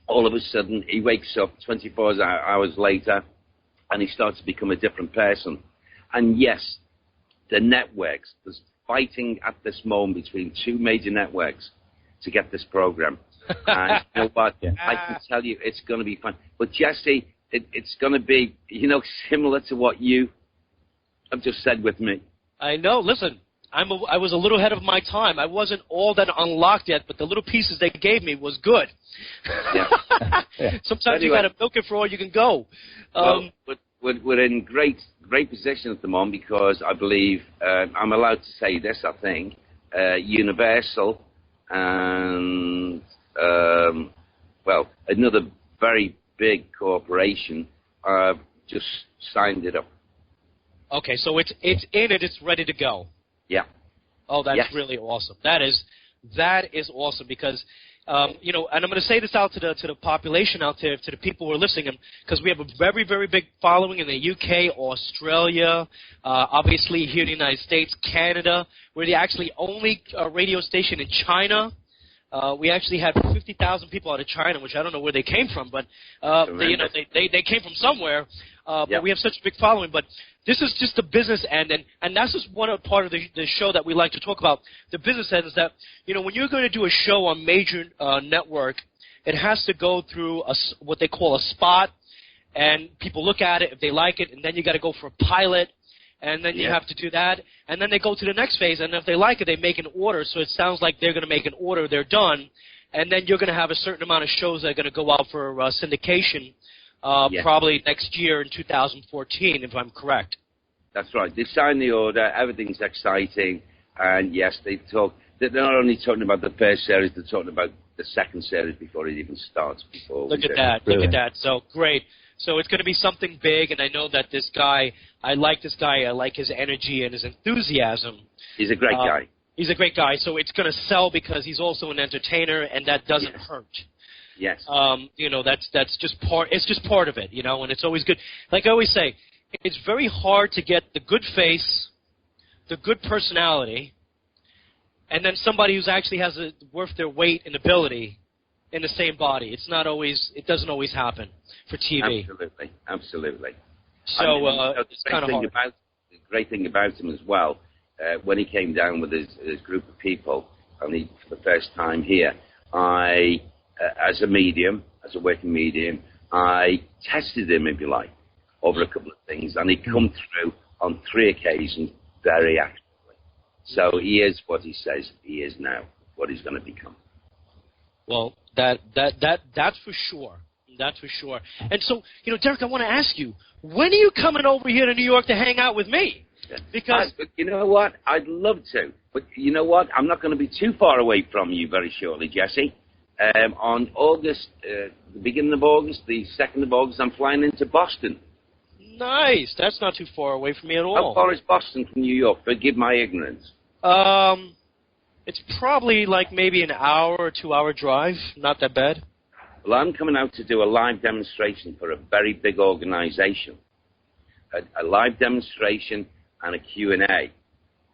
All of a sudden, he wakes up 24 hours later, and he starts to become a different person. And yes, the networks, there's fighting at this moment between two major networks to get this program. And you know what? I can tell you it's going to be fun. But Jesse, it's going to be, similar to what you have just said with me. I know. Listen, I was a little ahead of my time. I wasn't all that unlocked yet, but the little pieces they gave me was good. Yeah. Sometimes you got to milk it for all you can go. But we're in great position at the moment because I believe I'm allowed to say this. I think Universal and another very big corporation just signed it up. Okay, so it's in it. It's ready to go. Yeah. Oh, that's really awesome. That is awesome because, and I'm going to say this out to the population out there, to the people who are listening, because we have a very, very big following in the UK, Australia, obviously here in the United States, Canada. We're the actually only radio station in China. We actually had 50,000 people out of China, which I don't know where they came from, but they came from somewhere. But we have such a big following. But this is just the business end, and that's just one part of the show that we like to talk about. The business end is that, when you're going to do a show on major network, it has to go through what they call a spot, and people look at it if they like it, and then you got to go for a pilot, and then you have to do that, and then they go to the next phase, and if they like it, they make an order. So it sounds like they're going to make an order, they're done, and then you're going to have a certain amount of shows that are going to go out for syndication. Probably next year in 2014, if I'm correct. That's right. They signed the order. Everything's exciting. And, yes, they're not only talking about the first series, they're talking about the second series before it even starts. Look at that. So, great. So it's going to be something big, and I know that this guy, I like this guy. I like his energy and his enthusiasm. He's a great guy. He's a great guy. So it's going to sell because he's also an entertainer, and that doesn't hurt. Yes. That's just part. It's just part of it, and it's always good. Like I always say, it's very hard to get the good face, the good personality, and then somebody who's actually has worth their weight in ability in the same body. It doesn't always happen for TV. Absolutely. So it's kind of hard. The great thing about him as well, when he came down with his group of people, and for the first time here, as a medium, as a working medium, I tested him, if you like. over a couple of things, and he come through on 3 occasions very accurately. So he is what he says he is now, what he's going to become. Well, that's for sure. That's for sure. And so, Derek, I want to ask you, when are you coming over here to New York to hang out with me? Because you know what? I'd love to. But you know what? I'm not going to be too far away from you very shortly, Jesse. On August, the beginning of August, the 2nd of August, I'm flying into Boston. Nice. That's not too far away from me at all. How far is Boston from New York? Forgive my ignorance. It's probably like maybe an hour or 2-hour drive. Not that bad. Well, I'm coming out to do a live demonstration for a very big organization. A live demonstration and a Q&A.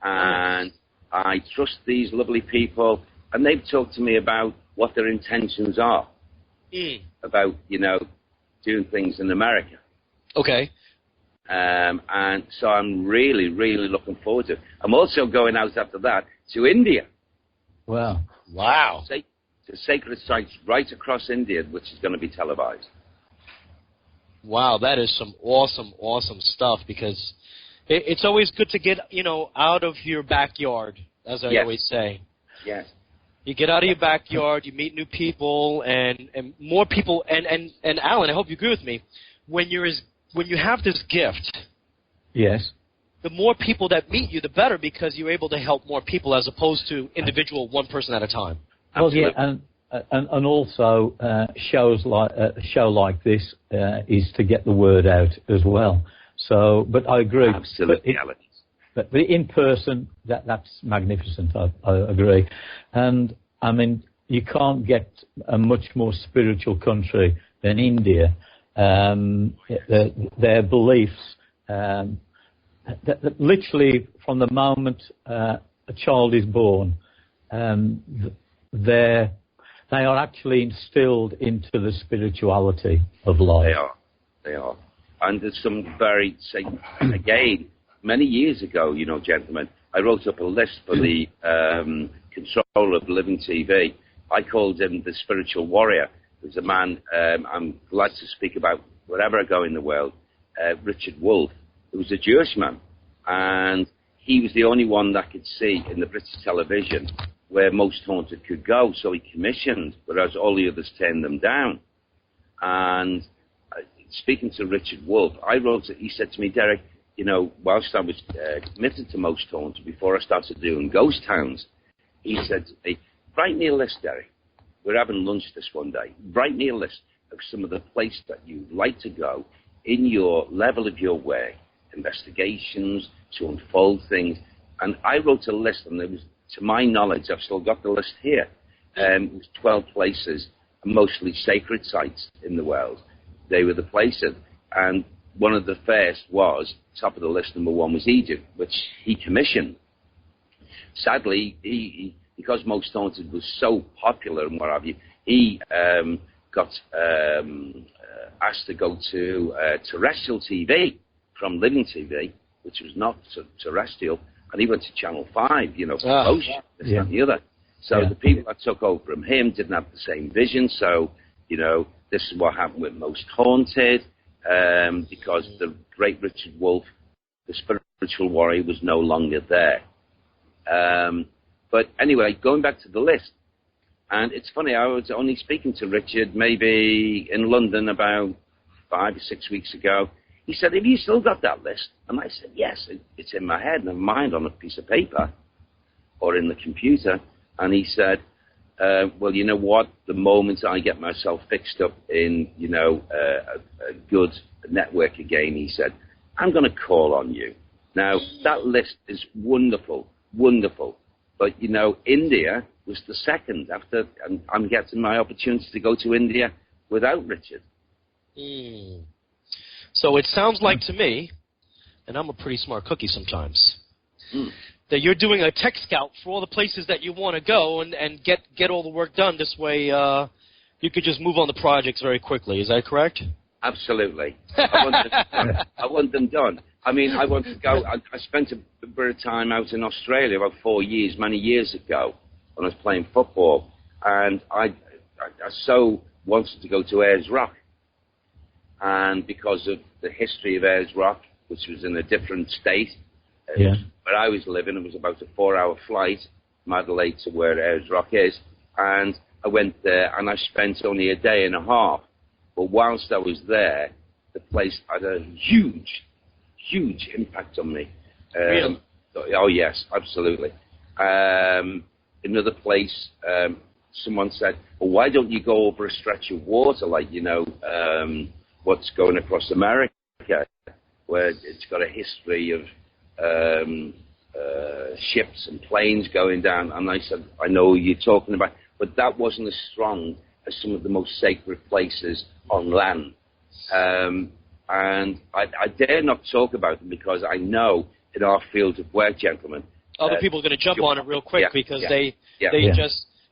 And I trust these lovely people, and they've talked to me about what their intentions are about, doing things in America. Okay. And so I'm really, really looking forward to it. I'm also going out after that to India. Wow. To sacred sites right across India, which is going to be televised. Wow, that is some awesome, awesome stuff, because it's always good to get, out of your backyard, as I always say. Yes. You get out of your backyard, you meet new people, and more people, and Alan, I hope you agree with me, when you have this gift, yes, the more people that meet you, the better, because you're able to help more people as opposed to individual one person at a time. Well, yeah, and also shows like a show like this is to get the word out as well. So, but I agree. Absolutely. But in person, that's magnificent. I agree. And I mean, you can't get a much more spiritual country than India. Their beliefs, that literally from the moment a child is born, they are actually instilled into the spirituality of life. They are. And there's some very, again, many years ago, gentlemen, I wrote up a list for the controller of Living TV. I called him the spiritual warrior. There's a man I'm glad to speak about wherever I go in the world, Richard Wolff, who was a Jewish man. And he was the only one that could see in the British television where Most Haunted could go. So he commissioned, whereas all the others turned them down. And speaking to Richard Wolff, he said to me, Derek, whilst I was committed to Most Haunted, before I started doing ghost towns, he said to me, write me a list, Derek. We're having lunch this one day. Write me a list of some of the places that you'd like to go in your level of your way, investigations, to unfold things. And I wrote a list, and there was, to my knowledge, I've still got the list here. It was 12 places, mostly sacred sites in the world. They were the places. And one of the first was, top of the list, number 1 was Egypt, which he commissioned. Sadly, because Most Haunted was so popular and what have you, he got asked to go to terrestrial TV from Living TV, which was not terrestrial, and he went to Channel 5, promotion, this and the other. So the people that took over from him didn't have the same vision. So, this is what happened with Most Haunted, because the great Richard Wolff, the spiritual warrior, was no longer there. But anyway, going back to the list, and it's funny, I was only speaking to Richard maybe in London about 5 or 6 weeks ago. He said, have you still got that list? And I said, yes, it's in my head, never mind on a piece of paper or in the computer. And he said, well, you know what? The moment I get myself fixed up in, a good network again, he said, I'm going to call on you. Now, that list is wonderful, wonderful. But, India was the second after, and I'm getting my opportunity to go to India without Richard. So it sounds like to me, and I'm a pretty smart cookie sometimes, that you're doing a tech scout for all the places that you want to go and get all the work done. This way you could just move on the projects very quickly. Is that correct? Absolutely. I want them done. I mean, I want to go. I spent a bit of time out in Australia about 4 years, many years ago, when I was playing football. And I so wanted to go to Ayers Rock. And because of the history of Ayers Rock, which was in a different state. Yeah. Where I was living, it was about a 4-hour flight from Adelaide to where Ayers Rock is. And I went there, and I spent only a day and a half. But whilst I was there, the place had a huge, huge impact on me. Really? Oh, yes, absolutely. Another place, someone said, well, why don't you go over a stretch of water, like, what's going across America, where it's got a history of ships and planes going down. And I said, I know what you're talking about, but that wasn't as strong as some of the most sacred places on land. And I dare not talk about them because I know in our field of work, gentlemen, other people are going to jump on it real quick because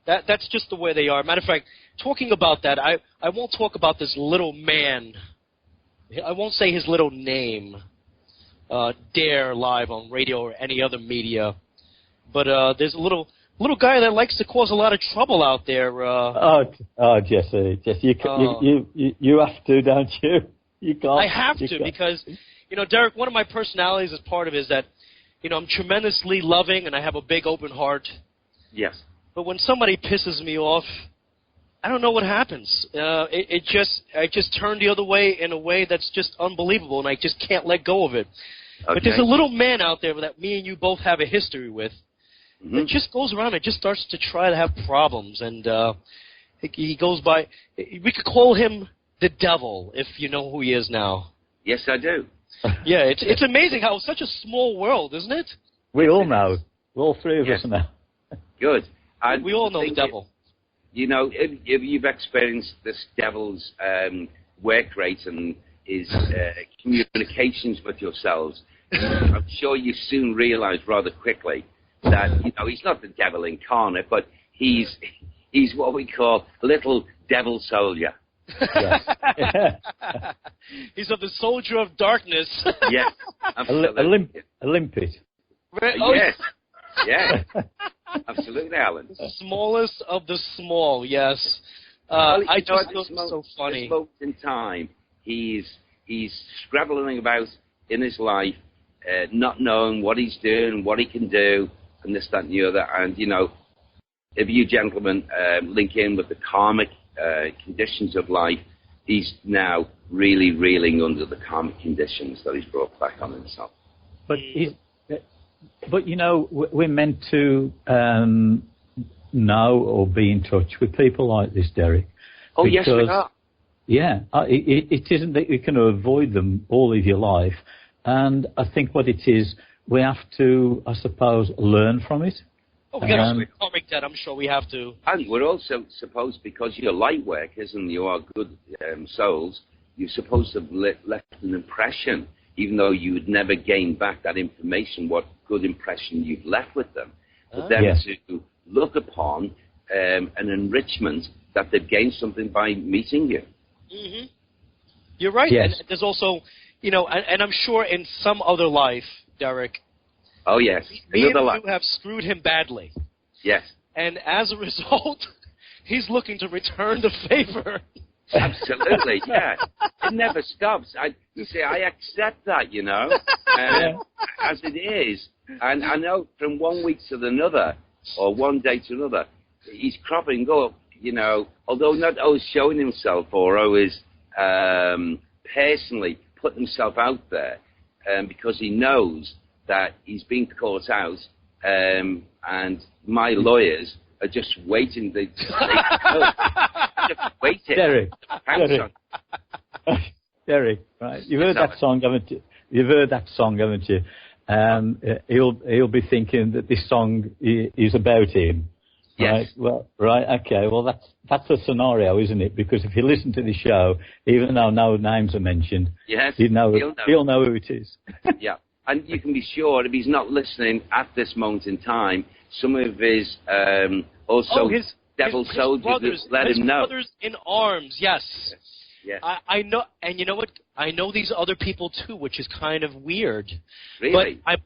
that's just the way they are. Matter of fact, talking about that, I won't talk about this little man. I won't say his little name, dare live on radio or any other media. But there's a little guy that likes to cause a lot of trouble out there. Jesse, you have to, don't you? You can't. I have to because, Derek, one of my personalities as part of it is that, I'm tremendously loving and I have a big open heart. Yes. But when somebody pisses me off, I don't know what happens. I just turn the other way in a way that's just unbelievable, and I just can't let go of it. Okay. But there's a little man out there that me and you both have a history with that just goes around and just starts to try to have problems, and he goes by. We could call him the devil if you know who he is now. Yes, I do. Yeah, it's amazing how it's such a small world, isn't it? We all know. All three of us know. Good. We all know the devil. If you've experienced this devil's work rate and his communications with yourselves, I'm sure you soon realize rather quickly that, he's not the devil incarnate, but he's what we call a little devil soldier. Yes. He's of the soldier of darkness. Yes, absolutely. A limpet. Yes. Yeah. Absolutely, Alan. The smallest of the small, yes. I just feel so funny. At this moment in time, he's scrabbling about in his life, not knowing what he's doing, what he can do, and this, that, and the other. And, if you gentlemen link in with the karmic conditions of life, he's now really reeling under the karmic conditions that he's brought back on himself. But we're meant to know or be in touch with people like this, Derek. Oh, yes, we are. Yeah, it isn't that you can avoid them all of your life. And I think what it is, we have to, I suppose, learn from it. Oh, we got to karmic debt. I'm sure we have to. And we're also supposed, because you're light workers and you are good souls, you're supposed to have left an impression, even though you would never gain back that information, what good impression you've left with them. But then to look upon an enrichment that they've gained something by meeting you. Mm-hmm. You're right. Yes. And there's also, and I'm sure in some other life, Derek. Oh, yes. Me and you have screwed him badly. Yes. And as a result, he's looking to return the favor. Absolutely, yeah. It never stops. I accept that, as it is. And I know from one week to another, or one day to another, he's cropping up, although not always showing himself or always personally putting himself out there, because he knows that he's being caught out, and my lawyers are just waiting. Just waiting. Derek, right? You've heard that song, haven't you? He'll be thinking that this song is about him. Yes. Right? Well, right. Okay. Well, that's a scenario, isn't it? Because if you listen to the show, even though no names are mentioned, yes, he'll know who it is. Yeah. And you can be sure if he's not listening at this moment in time, some of his his devil soldiers let him know. His brothers in arms, yes. Yes. I know, and you know what? I know these other people too, which is kind of weird. Really? But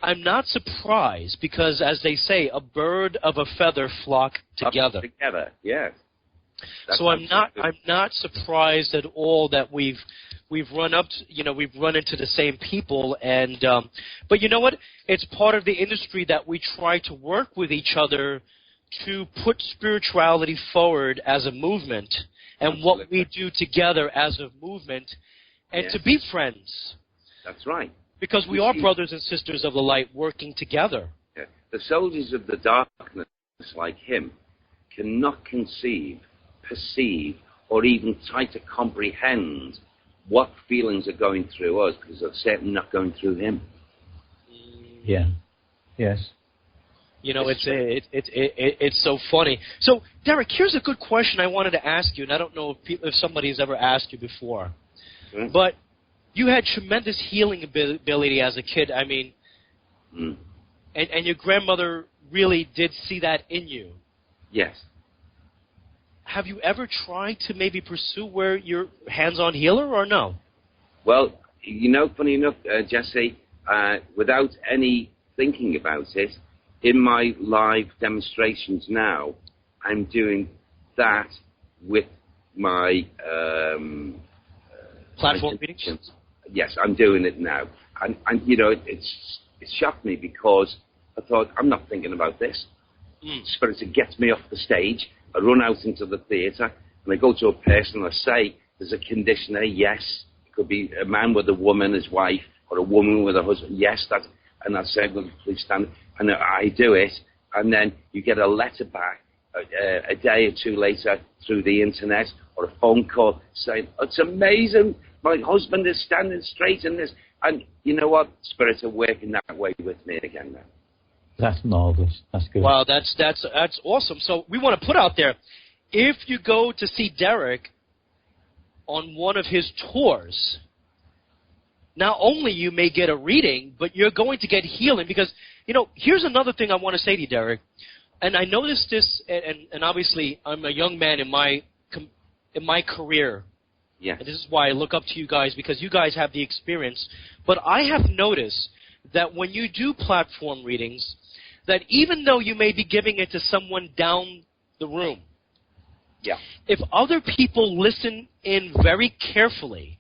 I'm not surprised because, as they say, a bird of a feather flock together. Together, yes. So I'm not surprised at all that we've we've run into the same people, and but you know what? It's part of the industry that we try to work with each other to put spirituality forward as a movement, and Absolutely. what we do together as a movement, and Yes. to be friends. That's right. Because we are brothers and sisters of the light working together. Yeah. The soldiers of the darkness, like him, cannot conceive, perceive, or even try to comprehend what feelings are going through us, because they're certainly not going through him. Yeah. Yes. You know, it's so funny. So, Derek, here's a good question I wanted to ask you, and I don't know if somebody's ever asked you before. Hmm? But you had tremendous healing ability as a kid. I mean, and your grandmother really did see that in you. Yes. Have you ever tried to maybe pursue where you're hands-on healer or no? Well, you know, funny enough, Jesse, without any thinking about it, in my live demonstrations now, I'm doing that with my platform meetings. Yes, I'm doing it now, and you know, it shocked me because I thought, I'm not thinking about this. Spirit gets me off the stage. I run out into the theatre, and I go to a person and I say, there's a condition there, yes. It could be a man with a woman, his wife, or a woman with a husband, yes. And I say, well, please stand. And I do it, and then you get a letter back a day or two later through the internet, or a phone call saying, it's amazing, my husband is standing straight in this. And you know what? Spirits are working that way with me again now. That's marvelous. That's good. Wow, that's awesome. So we want to put out there, if you go to see Derek on one of his tours, not only you may get a reading, but you're going to get healing. Because, you know, here's another thing I want to say to you, Derek. And I noticed this, and obviously I'm a young man in my career. Yeah. And this is why I look up to you guys, because you guys have the experience. But I have noticed that when you do platform readings, that even though you may be giving it to someone down the room, yeah, if other people listen in very carefully,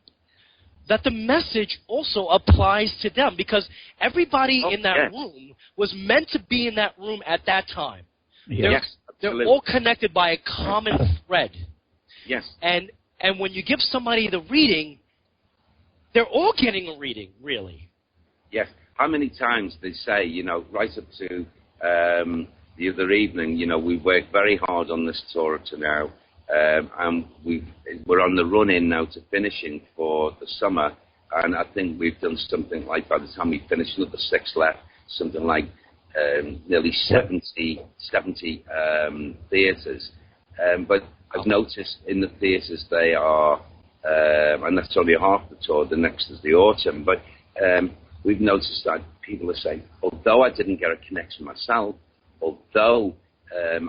that the message also applies to them, because everybody in that room was meant to be in that room at that time. Yes, they're all connected by a common thread. Yes. And when you give somebody the reading, they're all getting a reading, really. Yes. How many times they say, you know, right up to the other evening, you know, we worked very hard on this tour up to now, and we're on the run-in now to finishing for the summer, and I think we've done something like, by the time we finish, another 6 left, something like nearly 70 theatres. But I've noticed in the theatres they are, and that's only half the tour, the next is the autumn, but we've noticed that people are saying, although I didn't get a connection myself, although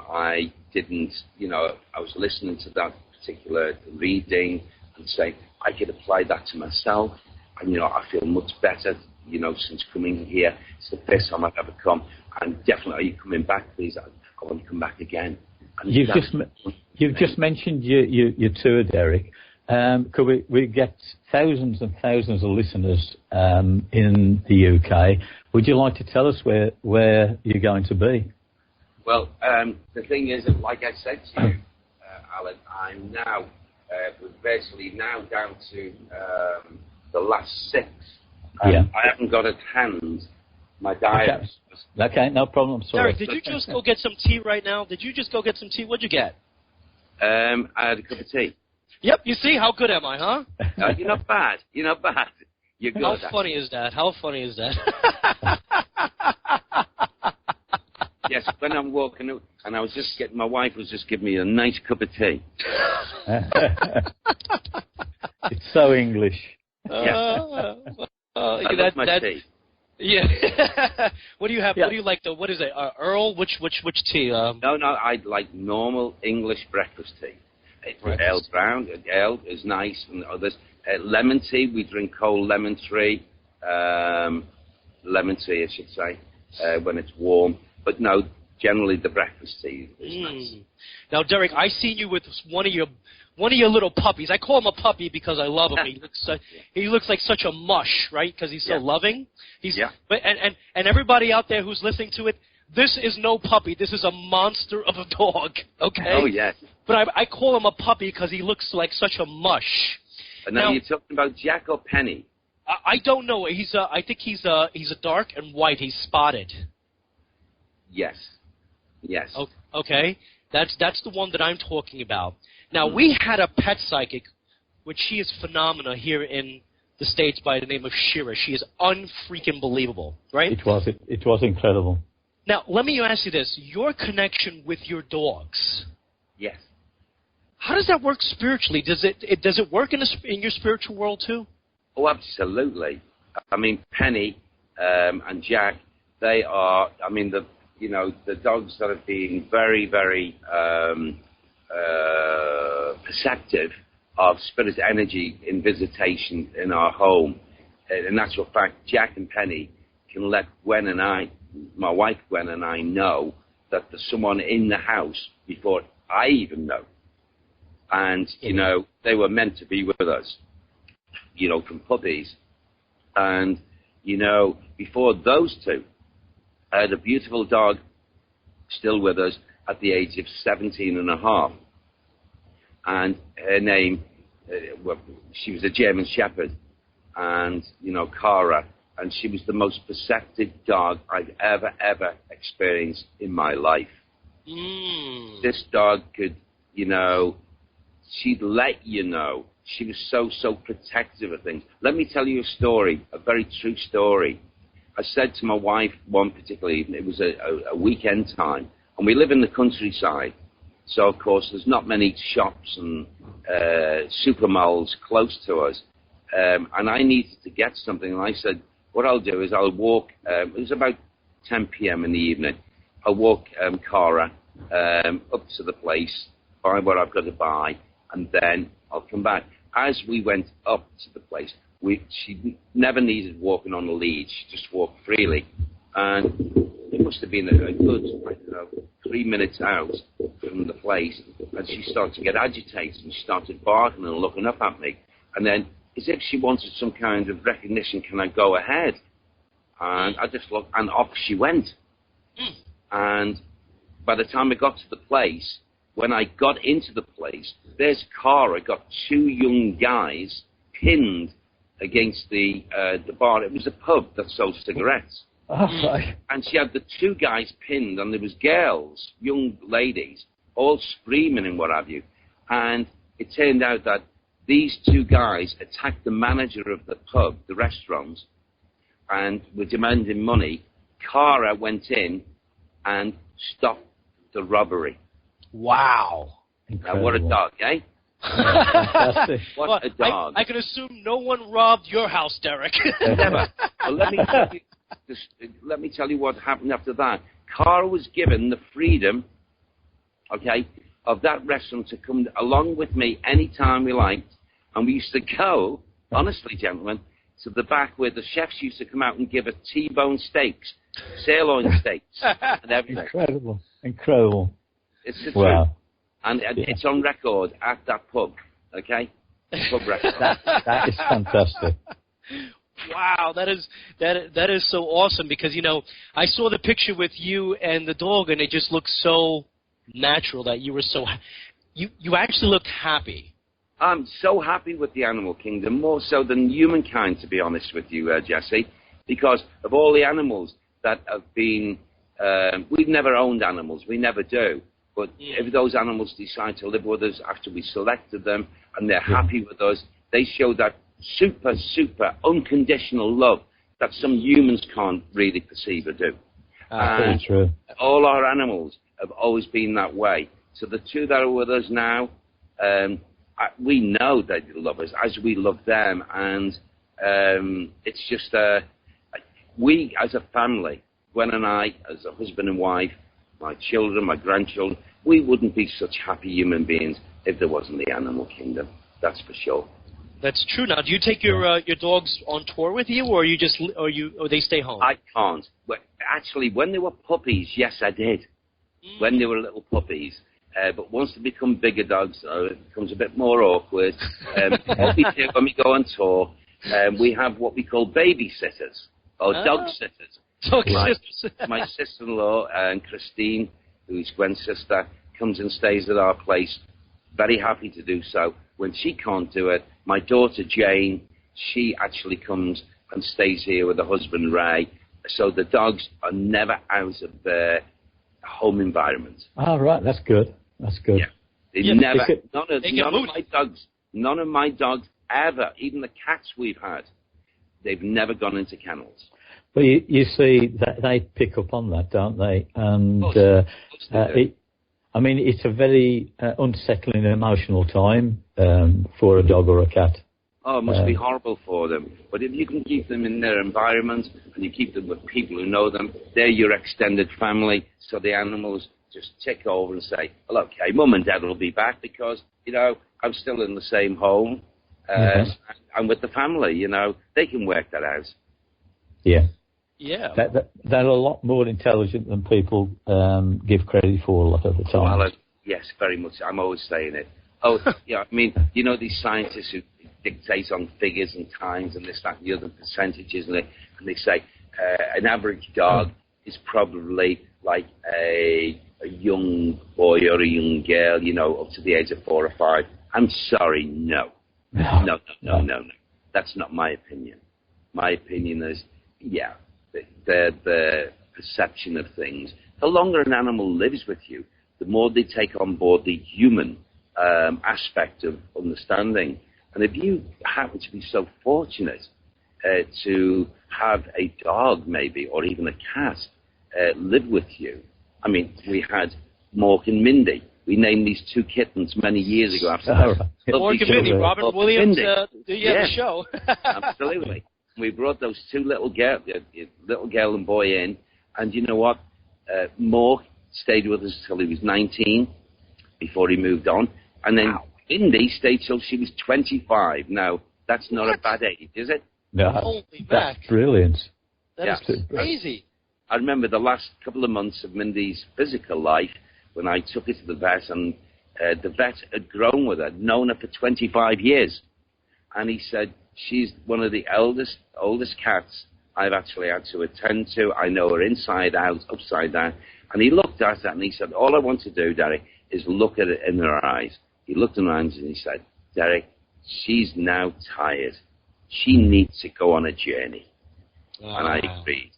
I didn't, you know, I was listening to that particular reading and saying, I could apply that to myself, and, you know, I feel much better, you know, since coming here. It's the first time I've ever come, and definitely, are you coming back, please? I want to come back again. And You've just mentioned your tour, Derek. Could we get thousands and thousands of listeners in the UK? Would you like to tell us where you're going to be? Well, the thing is, like I said to you, Alan, I'm now, we're basically now down to the last 6. Yeah. I haven't got at hand my diary. Okay, no problem. Sorry. Derek, did you just go get some tea right now? Did you just go get some tea? What'd you get? I had a cup of tea. Yep, you see? How good am I, huh? You're not bad. You're not bad. You're good. How funny is that? How funny is that? Yes, when I'm walking out, and I was just getting, my wife was just giving me a nice cup of tea. It's so English. I love my tea. Yeah. What do you have? Yeah. What do you like? What is it? Earl? Which tea? No, I like normal English breakfast tea. Ale brown, ale is nice, and others. Lemon tea, we drink cold lemon tea, I should say, when it's warm. But no, generally the breakfast tea is nice. Now, Derek, I seen you with one of one of your little puppies. I call him a puppy because I love him. He looks like such a mush, right? Because he's so loving. But and everybody out there who's listening to it, this is no puppy. This is a monster of a dog. Okay. Oh yes. But I call him a puppy because he looks like such a mush. And now you're talking about Jack or Penny? I don't know. I think he's a dark and white. He's spotted. Yes. Yes. Okay. That's the one that I'm talking about. Now, we had a pet psychic, which she is phenomena here in the States by the name of Shira. She is unfreaking believable, right? It was incredible. Now, let me ask you this. Your connection with your dogs. Yes. How does that work spiritually? Does it work in your spiritual world too? Oh, absolutely. I mean, Penny and Jack, they are, I mean, the dogs that have been very, very perceptive of spirit energy in visitation in our home. In actual fact, Jack and Penny can let Gwen and I, my wife Gwen and I, know that there's someone in the house before I even know. And, they were meant to be with us, from puppies. And, before those two, I had a beautiful dog still with us at the age of 17 and a half. And her name, she was a German Shepherd, and, Cara. And she was the most perceptive dog I've ever experienced in my life. This dog could, she'd let you know. She was so protective of things. Let me tell you a story, a very true story. I said to my wife one particular evening, it was a weekend time, and we live in the countryside. So, of course, there's not many shops and super malls close to us. And I needed to get something, and I said, what I'll do is I'll walk, it was about 10 p.m. in the evening. I'll walk Cara up to the place, buy what I've got to buy, and then I'll come back. As we went up to the place, she never needed walking on a lead. She just walked freely. And it must have been a good, 3 minutes out from the place, and she started to get agitated and started barking and looking up at me. And then, as if she wanted some kind of recognition, can I go ahead? And I just looked, and off she went. And by the time I got to the place, when I got into the place, there's Cara got two young guys pinned against the bar. It was a pub that sold cigarettes. And she had the two guys pinned, and there was girls, young ladies, all screaming and what have you. And it turned out that these two guys attacked the manager of the pub, the restaurant, and were demanding money. Cara went in and stopped the robbery. Wow. What a dog, eh? What a dog. I can assume no one robbed your house, Derek. Never. Well, let me tell you what happened after that. Cara was given the freedom, of that restaurant to come along with me anytime we liked. And we used to go, honestly, gentlemen, to the back where the chefs used to come out and give us T-bone steaks, sirloin steaks, and everything. Incredible. It's the truth. And it's on record at that pub, okay? Pub record. That is fantastic. Wow, that is so awesome because, I saw the picture with you and the dog, and it just looked so natural that you were you actually looked happy. I'm so happy with the animal kingdom, more so than humankind, to be honest with you, Jesse, because of all the animals that have been, we've never owned animals, we never do, but if those animals decide to live with us after we selected them and they're happy with us, they show that super unconditional love that some humans can't really perceive or do. Very true. All our animals have always been that way. So the two that are with us now, we know they love us as we love them, and it's just we as a family, Gwen and I, as a husband and wife, my children, my grandchildren, we wouldn't be such happy human beings if there wasn't the animal kingdom. That's for sure. That's true. Now, do you take your dogs on tour with you, or or they stay home? I can't. Well, actually, when they were puppies, yes, I did. When they were little puppies, But once they become bigger dogs, it becomes a bit more awkward. What we do when we go on tour, we have what we call babysitters, or dog sitters. My sister-in-law, Christine, who's Gwen's sister, comes and stays at our place. Very happy to do so. When she can't do it, my daughter Jane, she actually comes and stays here with her husband Ray. So the dogs are never out of their home environment. Oh, right, that's good. That's good. Yeah. None of my dogs ever, even the cats we've had, they've never gone into kennels. Well, you see, that they pick up on that, don't they? And it's a very unsettling and emotional time for a dog or a cat. Oh, it must be horrible for them. But if you can keep them in their environment and you keep them with people who know them, they're your extended family, so the animals just tick over and say, well, okay, Mum and Dad will be back because, I'm still in the same home. I'm with the family, They can work that out. Yeah. Yeah. They're a lot more intelligent than people give credit for a lot of the time. Well, yes, very much. I'm always saying it. Oh, yeah, these scientists who dictate on figures and times and this, that, and the other percentages, and they say an average dog is probably like a young boy or a young girl, up to the age of 4 or 5. I'm sorry, no. No. That's not my opinion. My opinion is, the perception of things. The longer an animal lives with you, the more they take on board the human aspect of understanding. And if you happen to be so fortunate to have a dog, maybe, or even a cat, live with you. We had Mork and Mindy. We named these 2 kittens many years ago after Mork and Mindy, Robert Williams, the show. Absolutely. We brought those 2 little girl and boy in, and you know what? Mork stayed with us till he was 19 before he moved on, and then Mindy stayed till she was 25. Now, that's not a bad age, is it? No, that's brilliant. That's crazy. I remember the last couple of months of Mindy's physical life when I took her to the vet, and the vet had grown with her, known her for 25 years. And he said, she's one of the oldest cats I've actually had to attend to. I know her inside out, upside down. And he looked at her and he said, all I want to do, Derek, is look at it in her eyes. He looked in her eyes and he said, Derek, she's now tired. She needs to go on a journey. And I agreed.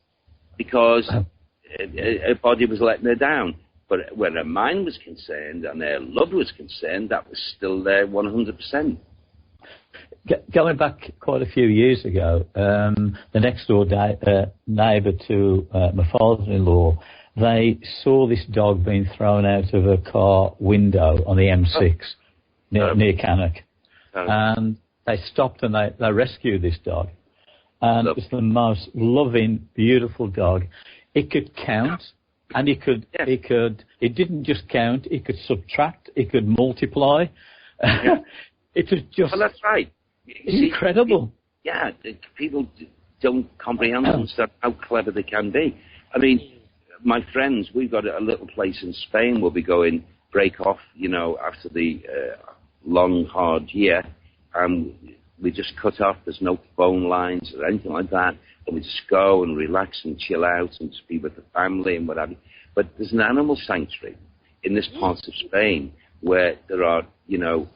Because her body was letting her down. But when her mind was concerned and her love was concerned, that was still there 100%. Going back quite a few years ago, the next door neighbour to my father-in-law, they saw this dog being thrown out of a car window on the M6 near Cannock. And they stopped and they rescued this dog. And it was the most loving, beautiful dog. It could count, and it didn't just count, it could subtract, it could multiply. It was just... Well, that's right. Incredible. People don't comprehend how clever they can be. My friends, we've got a little place in Spain where we go in, break off, after the long, hard year, and we just cut off. There's no phone lines or anything like that, and we just go and relax and chill out and just be with the family and whatever. But there's an animal sanctuary in this part of Spain where there are,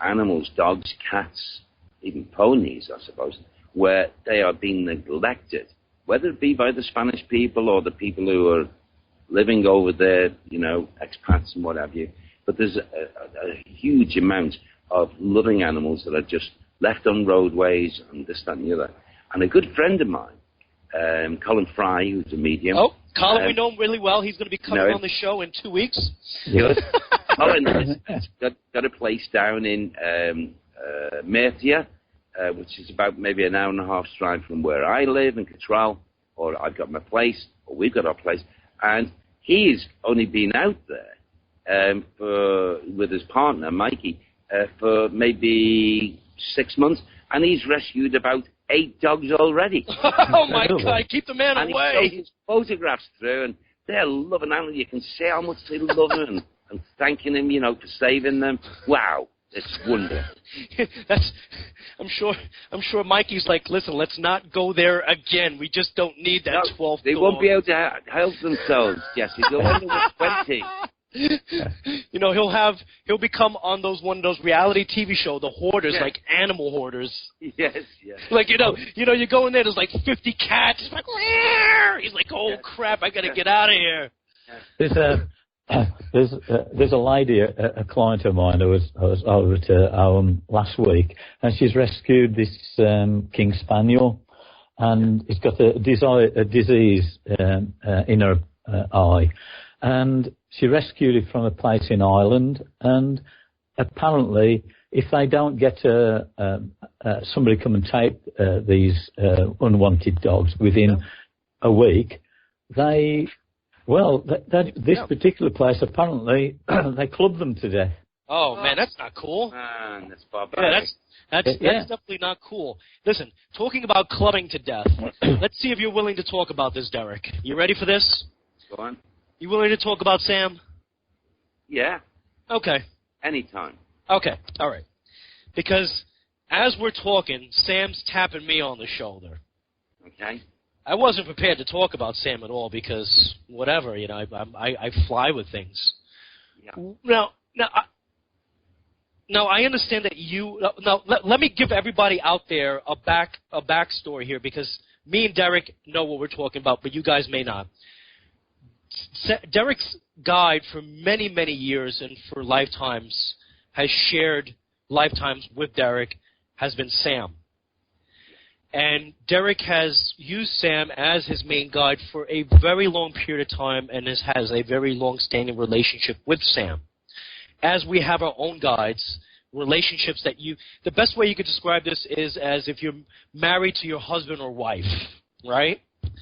animals, dogs, cats, even ponies, I suppose, where they are being neglected, whether it be by the Spanish people or the people who are living over there, expats and what have you. But there's a huge amount of loving animals that are just left on roadways and this, that, and the other. And a good friend of mine, Colin Fry, who's a medium. Oh, Colin, we know him really well. He's going to be coming on the show in 2 weeks. Good. Colin has got a place down in Murcia, which is about maybe an hour and a half's drive from where I live in Cattrall, or I've got my place, or we've got our place. And he's only been out there with his partner, Mikey, for maybe 6 months, and he's rescued about 8 dogs already. Oh, my God, keep the man and away. And he shows his photographs through, and they're loving animals. You can see how much they love him. and thanking him, for saving them. Wow, it's wonderful. I'm sure Mikey's like, listen, let's not go there again. We just don't need that 12th They dog. won't be able to help themselves, Jesse. They'll only with 20. He'll become on one of those reality TV shows, the hoarders, like animal hoarders. Yes. Like you go in there, there's like 50 cats. It's like, Rear! He's like, oh crap, I gotta get out of here. There's a lady, a client of mine who was over to last week, and she's rescued this King Spaniel, and it's got a disease in her eye, and she rescued it from a place in Ireland, and apparently if they don't get somebody come and take these unwanted dogs within a week, this particular place, apparently, they club them to death. Oh, man, that's not cool. Man, that's barbaric. That's definitely not cool. Listen, talking about clubbing to death, let's see if you're willing to talk about this, Derek. You ready for this? Go on. You willing to talk about Sam? Yeah. Okay. Anytime. Okay, all right. Because as we're talking, Sam's tapping me on the shoulder. Okay. I wasn't prepared to talk about Sam at all because whatever, I fly with things. Yeah. Now I understand that you. Now let me give everybody out there a backstory here because me and Derek know what we're talking about, but you guys may not. Derek's guide for many, many years and for lifetimes has shared lifetimes with Derek has been Sam. And Derek has used Sam as his main guide for a very long period of time and has a very long-standing relationship with Sam. As we have our own guides, relationships that the best way you could describe this is as if you're married to your husband or wife, right?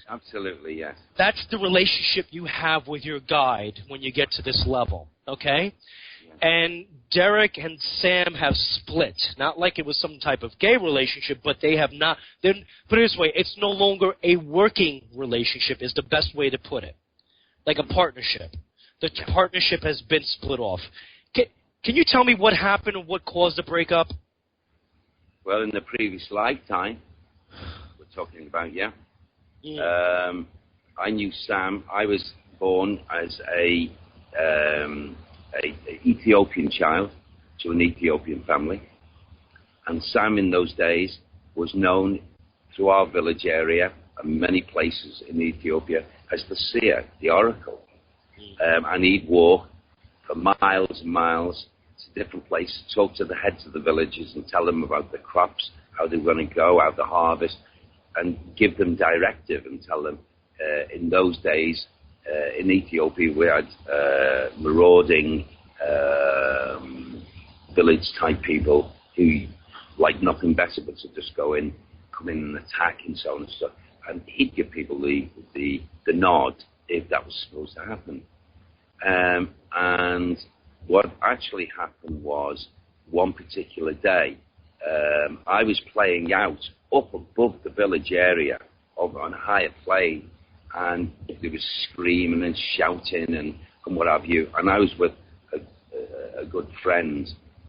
Absolutely, yes. That's the relationship you have with your guide when you get to this level, okay? Yeah. And Derek and Sam have split. Not like it was some type of gay relationship, but they have not. Put it this way, it's no longer a working relationship is the best way to put it. Like a partnership. The partnership has been split off. Can you tell me what happened and what caused the breakup? Well, in the previous lifetime, we're talking about, Yeah. I knew Sam. I was born as a Ethiopian child to an Ethiopian family, and Sam in those days was known through our village area and many places in Ethiopia as the seer, the oracle. And he'd walk for miles and miles to different places, talk to the heads of the villages and tell them about the crops, how they were going to go, how the harvest, and give them directive and tell them in those days in Ethiopia we had marauding village-type people who like nothing better but to just come in and attack and so on and stuff. And he'd give people the nod if that was supposed to happen. And what actually happened was one particular day, I was playing out up above the village area on a higher plane, and there was screaming and shouting and what have you. And I was with a good friend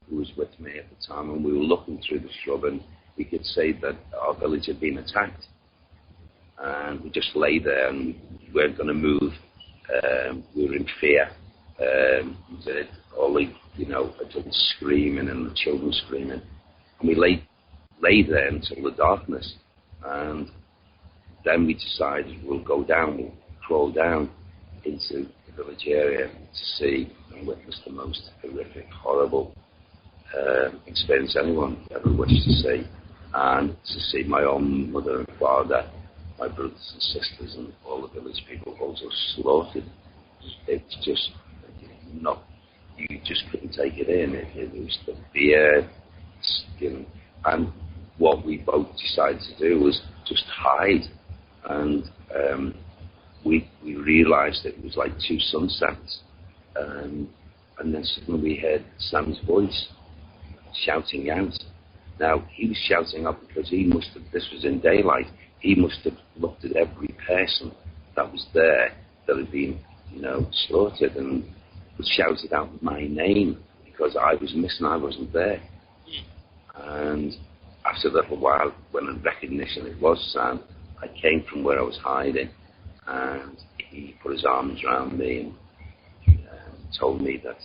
who was with me at the time, and we were looking through the shrub, and we could see that our village had been attacked. And we just lay there, and we weren't going to move. We were in fear. All the adults screaming and the children screaming, and we lay there until the darkness, and then we decided we'll crawl down into the village area to see and witness the most horrific, horrible experience anyone ever wished to see, and to see my own mother and father, my brothers and sisters, and all the village people also slaughtered. It's just you just couldn't take it in. It was the fear, and what we both decided to do was just hide. And we realised it was like two sunsets, and then suddenly we heard Sam's voice shouting out. Now, he was shouting out because this was in daylight, he must have looked at every person that was there that had been, slaughtered, and was shouted out my name because I was missing, I wasn't there. And after a little while, when in recognition it was Sam, I came from where I was hiding, and he put his arms around me and told me that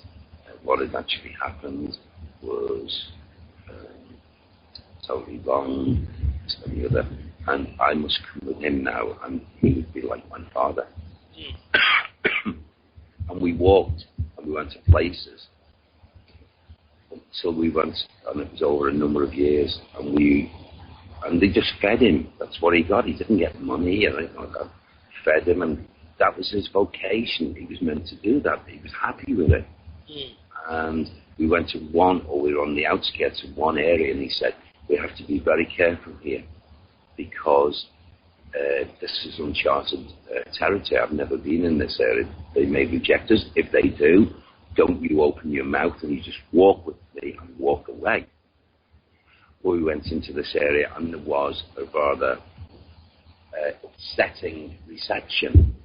what had actually happened was totally wrong, this and the other, and I must come with him now, and he would be like my father. And we walked, and we went to places until we went, and it was over a number of years, and they just fed him. That's what he got. He didn't get money or anything like that. Fed him, and that was his vocation. He was meant to do that. He was happy with it. And we went to we were on the outskirts of one area, and he said, we have to be very careful here because this is uncharted territory. I've never been in this area. They may reject us. If they do, don't you open your mouth, and you just walk with me and walk away. Well, we went into this area, and there was a rather upsetting reception.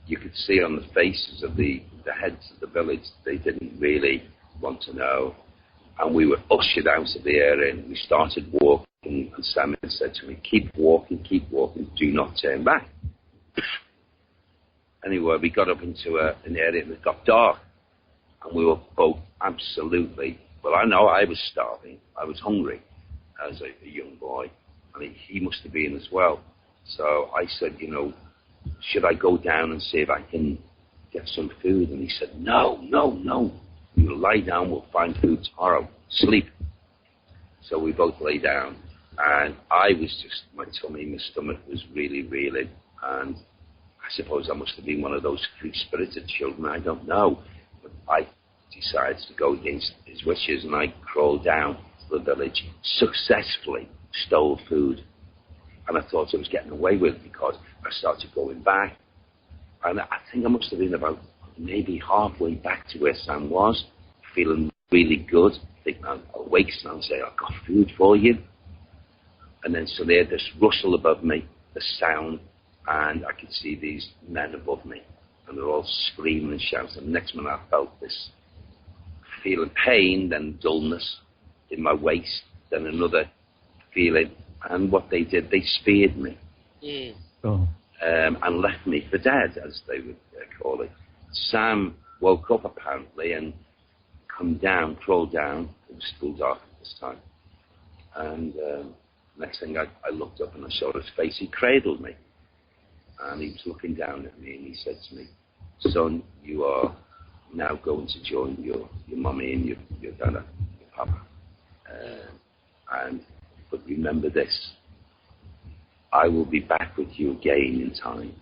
You could see on the faces of the heads of the village, they didn't really want to know. And we were ushered out of the area, and we started walking, and Sam had said to me, keep walking, do not turn back. Anyway, we got up into an area, and it got dark, and we were both absolutely, well, I know I was starving, I was hungry as a young boy, and he must have been as well. So I said, should I go down and see if I can get some food? And he said, no. We'll lie down, we'll find food tomorrow. Sleep. So we both lay down, and I was just, my tummy, my stomach was really reeling, and I suppose I must have been one of those free-spirited children, I don't know. But I decided to go against his wishes, and I crawled down to the village, successfully stole food. And I thought I was getting away with it because I started going back. And I think I must have been about maybe halfway back to where Sam was, feeling really good. Thinking, I'll wake Sam and say, I've got food for you. And then so they had this rustle above me, the sound, and I could see these men above me. And they're all screaming and shouting. And the next minute I felt this feeling pain, then dullness in my waist, then another feeling. And what they did, they speared me and left me for dead, as they would call it. Sam woke up apparently and crawled down. It was still dark at this time. And next thing I looked up and I saw his face. He cradled me. And he was looking down at me and he said to me, son, you are now going to join your mummy and your dada, your papa. But remember this, I will be back with you again in time.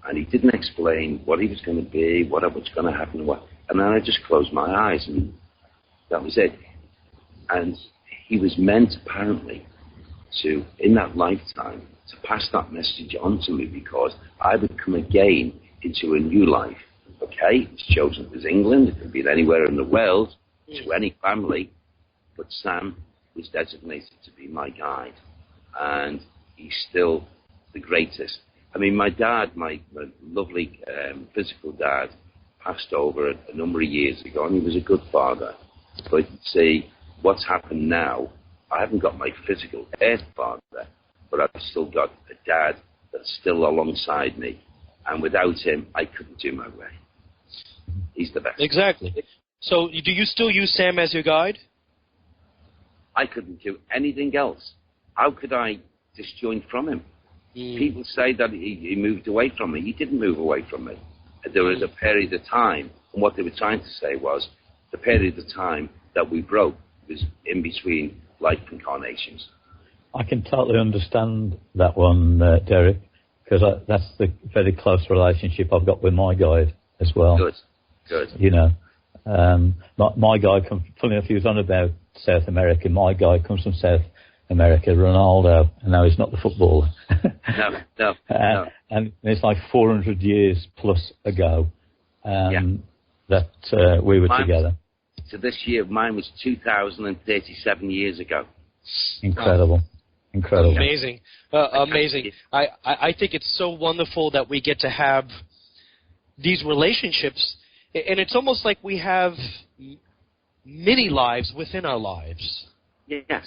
And he didn't explain what he was going to be, what was going to happen, and then I just closed my eyes, and that was it. And he was meant, apparently, to, in that lifetime, to pass that message on to me, because I would come again into a new life. Okay, it was chosen as England, it could be anywhere in the world, to any family, but Sam was designated to be my guide, and he's still the greatest. I mean, my dad, my lovely physical dad, passed over a number of years ago, and he was a good father. But see, what's happened now, I haven't got my physical earth father, but I've still got a dad that's still alongside me, and without him, I couldn't do my way. He's the best. Exactly. So do you still use Sam as your guide? I couldn't do anything else. How could I disjoin from him? People say that he moved away from me. He didn't move away from me. There was a period of time, and what they were trying to say was the period of time that we broke was in between life incarnations. I can totally understand that one, Derek, because that's the very close relationship I've got with my guide as well. Good. You know, my guide comes, funny enough, he was on about South America. My guy comes from South America, Ronaldo, and now he's not the footballer. No. And it's like 400 years plus ago that we were together. So this year, mine was 2,037 years ago. Incredible. Amazing. Amazing. I think it's so wonderful that we get to have these relationships And it's almost like we have mini lives within our lives. Yes.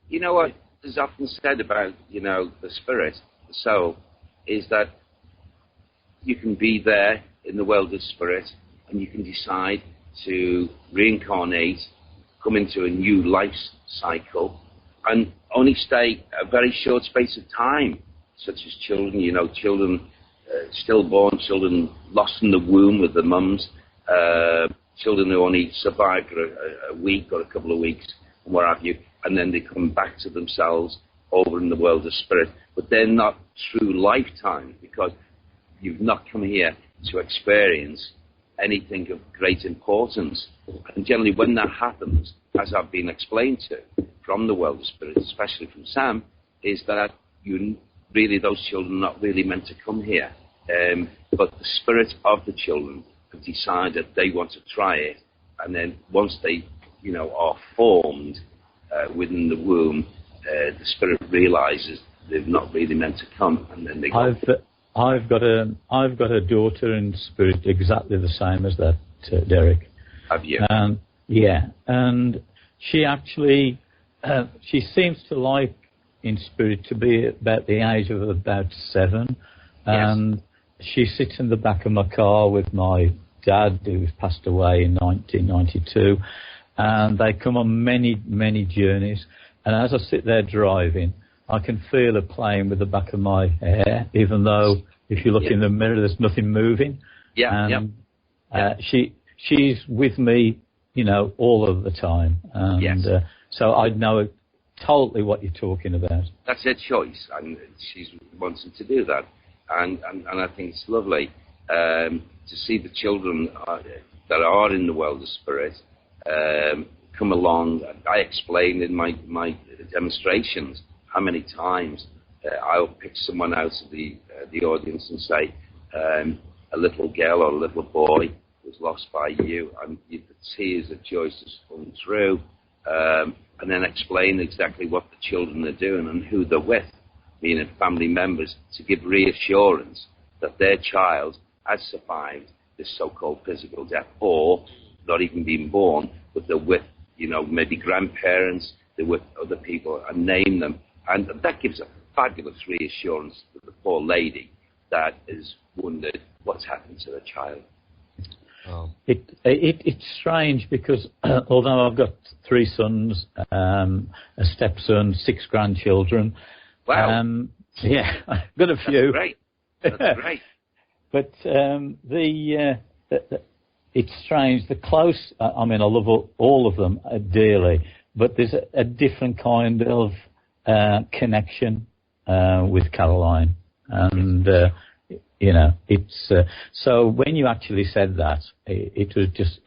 You know what is often said about, the spirit, the soul, is that you can be there in the world of spirit and you can decide to reincarnate, come into a new life cycle, and only stay a very short space of time, such as children, children stillborn, children lost in the womb with their mums, children who only survive for a week or a couple of weeks, and what have you, and then they come back to themselves over in the world of spirit. But they're not true lifetimes, because you've not come here to experience anything of great importance. And generally when that happens, as I've been explained to from the world of spirit, especially from Sam, is that those children are not really meant to come here. But the spirit of the children have decided they want to try it, and then once they, are formed within the womb, the spirit realizes they're not really meant to come, and then they go. I've got a daughter in spirit exactly the same as that, Derek. Have you? Yeah, and she actually she seems to like in spirit to be about the age of about 7, and she sits in the back of my car with my dad, who passed away in 1992, and they come on many, many journeys. And as I sit there driving, I can feel her playing with the back of my hair, even though if you look in the mirror, there's nothing moving. She's with me, all of the time. And so I know totally what you're talking about. That's her choice, and she's wanting to do that. And I think it's lovely to see the children that are in the world of spirit come along. I explained in my demonstrations how many times I'll pick someone out of the audience and say, a little girl or a little boy was lost by you, and the tears of joy just come through, and then explain exactly what the children are doing and who they're with, meaning family members, to give reassurance that their child has survived this so-called physical death, or not even being born, but they're with, maybe grandparents, they're with other people, and name them. And that gives a fabulous reassurance to the poor lady that has wondered what's happened to the child. Oh. It's strange because although I've got 3 sons, a stepson, 6 grandchildren. Wow. I've got a few. That's great. But it's strange. The close, I love all of them dearly, but there's a different kind of connection with Caroline. And, it's so when you actually said that, it was just,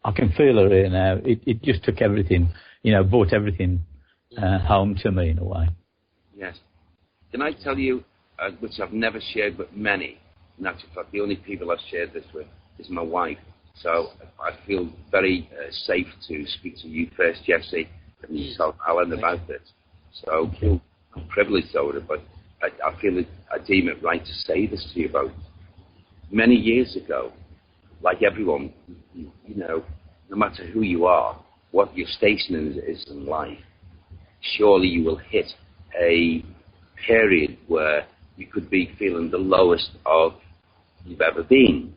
I can feel her here now. It just took everything, brought everything home to me in a way. Yes. Can I tell you, which I've never shared with many, in actual fact, the only people I've shared this with is my wife. So I feel very safe to speak to you first, Jesse, and yourself, Alan, about this. So I'm privileged over it, but I feel I deem it right to say this to you about many years ago. Like everyone, no matter who you are, what your station is in life, surely you will hit a period where you could be feeling the lowest of you've ever been.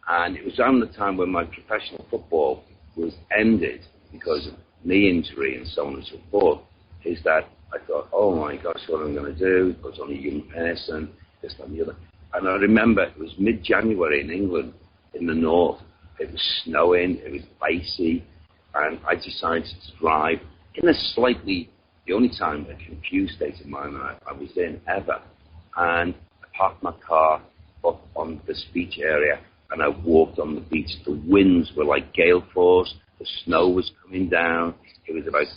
And it was around the time when my professional football was ended because of knee injury and so on and so forth, is that I thought, oh my gosh, what am I going to do? I was only a young person, this and the other. And I remember it was mid-January in England, in the north. It was snowing, it was icy, and I decided to drive in a slightly, the only time a confused state of mind I was in ever. And I parked my car up on this beach area, and I walked on the beach. The winds were like gale force. The snow was coming down. It was about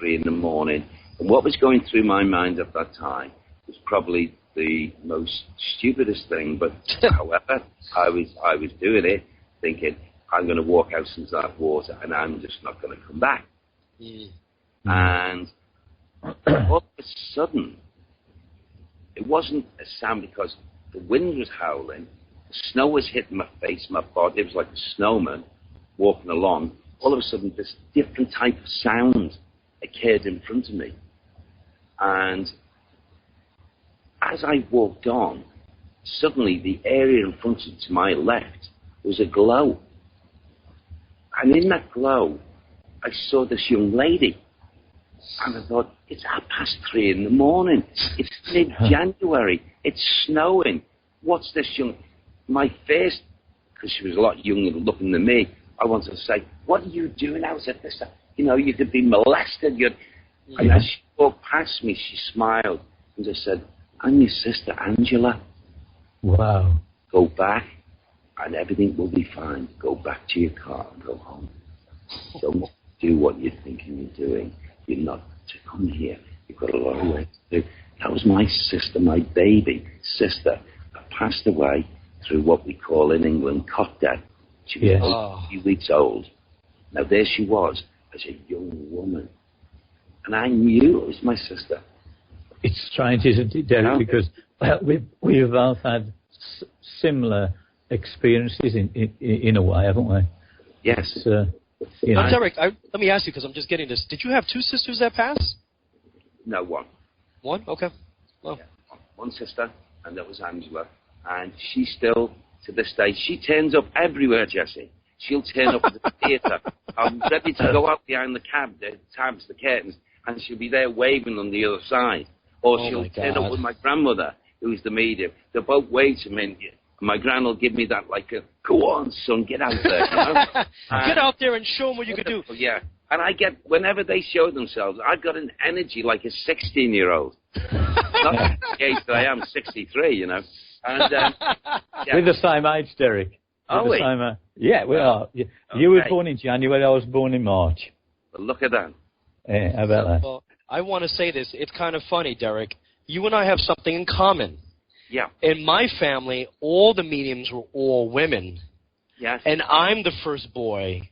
3:30 in the morning. And what was going through my mind at that time was probably the most stupidest thing. But however, I was doing it, thinking, I'm going to walk out into that water, and I'm just not going to come back. And all of a sudden, it wasn't a sound because the wind was howling, Snow was hitting my face, my body. It was like a snowman walking along. All of a sudden, this different type of sound occurred in front of me. And as I walked on, suddenly the area in front of to my left was a glow. And in that glow, I saw this young lady. And I thought, it's 3:30 in the morning. It's mid-January. It's snowing. What's this young... My first, because she was a lot younger looking than me, I wanted to say, what are you doing out at this? You know, you could be molested. And as she walked past me, she smiled and just said, I'm your sister Angela. Wow. Go back and everything will be fine. Go back to your car and go home. Don't do what you're thinking you're doing. You're not to come here. You've got a lot of work to do. That was my sister, my baby sister, that passed away through what we call in England cot death. She was a few weeks old. Now there she was as a young woman. And I knew it was my sister. It's strange, isn't it, Derek? Because we've both had similar experiences in a way, haven't we? Yes. Derek, let me ask you, because I'm just getting this. Did you have two sisters that passed? No, one. One? Okay. Well. Yeah, one sister, and that was Angela. And she still, to this day, she turns up everywhere, Jesse. She'll turn up at the theatre. I'm ready to go out behind the tabs, the curtains, and she'll be there waving on the other side. Or she'll turn up with my grandmother, who's the medium. They'll both wave to me, and my gran will give me that, like, go on, son, get out there. You know? Get out there and show them what you can do. Yeah. And I get, whenever they show themselves, I've got an energy like a 16-year-old. Not the age that I am, 63, you know. And, we're the same age, Derek. Are we? Yeah, we are. You were born in January, I was born in March. Well, look at that. Yeah, how about that? Well, I want to say this. It's kind of funny, Derek. You and I have something in common. Yeah. In my family, all the mediums were all women. Yes. And I'm the first boy.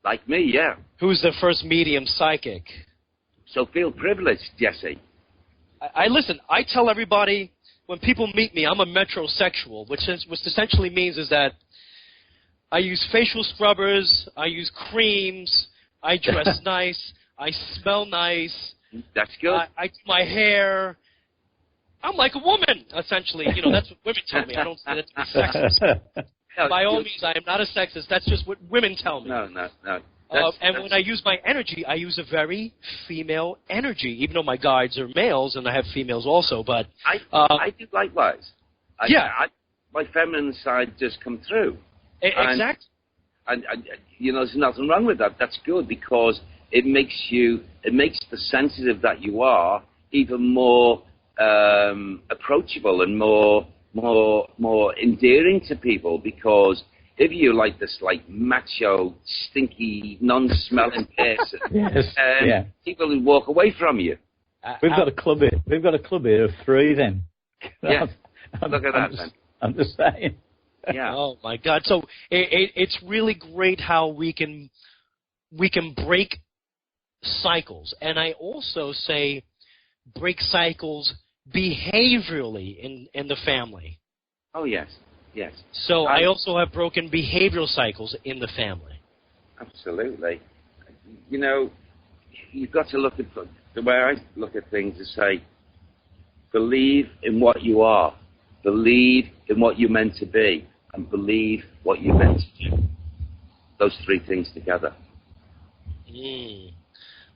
Like me, yeah. Who's the first medium psychic. So feel privileged, Jesse. Listen, I tell everybody, when people meet me, I'm a metrosexual, which essentially means is that I use facial scrubbers, I use creams, I dress nice, I smell nice. That's good. I do my hair. I'm like a woman, essentially. You know, that's what women tell me. I don't say that to be sexist. No, by all means, I am not a sexist. That's just what women tell me. No. And when I use my energy, I use a very female energy, even though my guides are males and I have females also. But I do likewise. My feminine side does come through. Exactly. And you know, there's nothing wrong with that. That's good because it makes the sensitive that you are even more approachable and more endearing to people, because if you're like this like macho, stinky, non-smelling person, people will walk away from you. We've got a club here. We've got a club here of 3 then. Yeah. Look at that then. I'm just saying. Yeah. Oh my God! So it's really great how we can break cycles, and I also say break cycles behaviorally in the family. Oh yes. So I also have broken behavioral cycles in the family. Absolutely. You know, you've got to look at the way I look at things is say, believe in what you are, believe in what you're meant to be, and believe what you're meant to do. Those 3 things together. I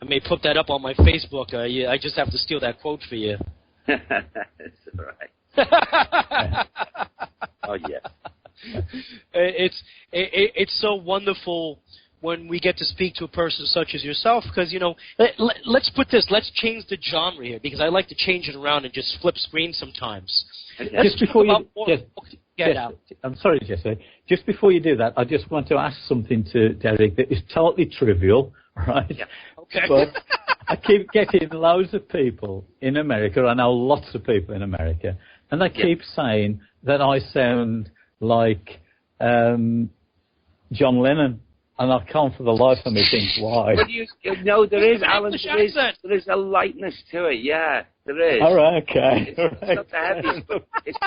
may put that up on my Facebook. I just have to steal that quote for you. It's all right. Oh yeah. It's so wonderful when we get to speak to a person such as yourself, because, you know, let's put this, let's change the genre here, because I like to change it around and just flip screens sometimes. Just before I'm sorry, Jesse. Just before you do that, I just want to ask something to Derek that is totally trivial, right? Yeah. Okay. But I keep getting loads of people in America. I know lots of people in America, and they keep saying that I sound like John Lennon. And I can't for the life of me think why. But no, there is, Alan. There is a lightness to it. Yeah, there is. All right, okay. It's not the heavy. It's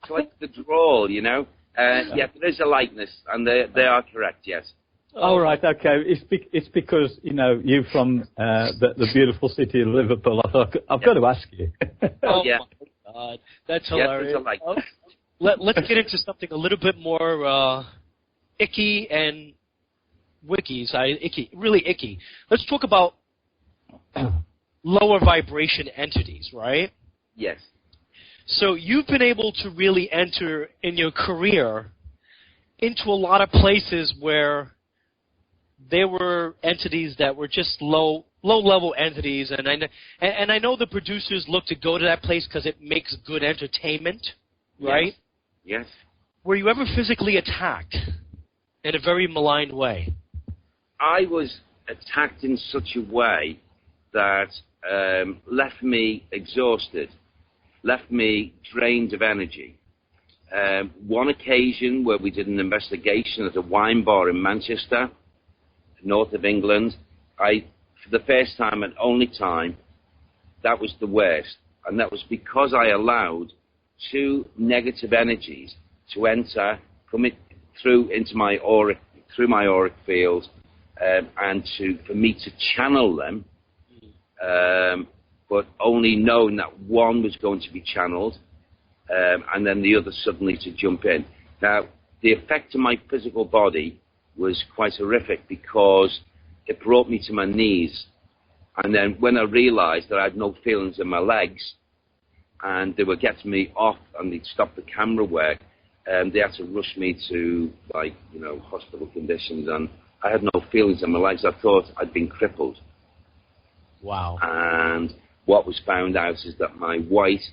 like the drawl, you know. Yeah, there is a likeness, and they are correct, yes. All right, okay. It's because, you from the beautiful city of Liverpool. I thought, I've got to ask you. Yeah. My God. That's hilarious. Yeah, Let's get into something a little bit more icky and really icky. Let's talk about lower vibration entities, right? Yes. So you've been able to really enter in your career into a lot of places where there were entities that were just low-level entities, and I know the producers look to go to that place because it makes good entertainment, right? Yes. Were you ever physically attacked in a very malign way? I was attacked in such a way that left me exhausted, left me drained of energy. One occasion where we did an investigation at a wine bar in Manchester, north of England, for the first time and only time, that was the worst. And that was because I allowed 2 negative energies to enter, come through my auric field, and for me to channel them, but only knowing that one was going to be channeled, and then the other suddenly to jump in. Now, the effect on my physical body was quite horrific because it brought me to my knees. And then when I realized that I had no feelings in my legs and they were getting me off and they'd stopped the camera work, they had to rush me to, hospital conditions, and I had no feelings in my legs. I thought I'd been crippled. Wow. And what was found out is that my white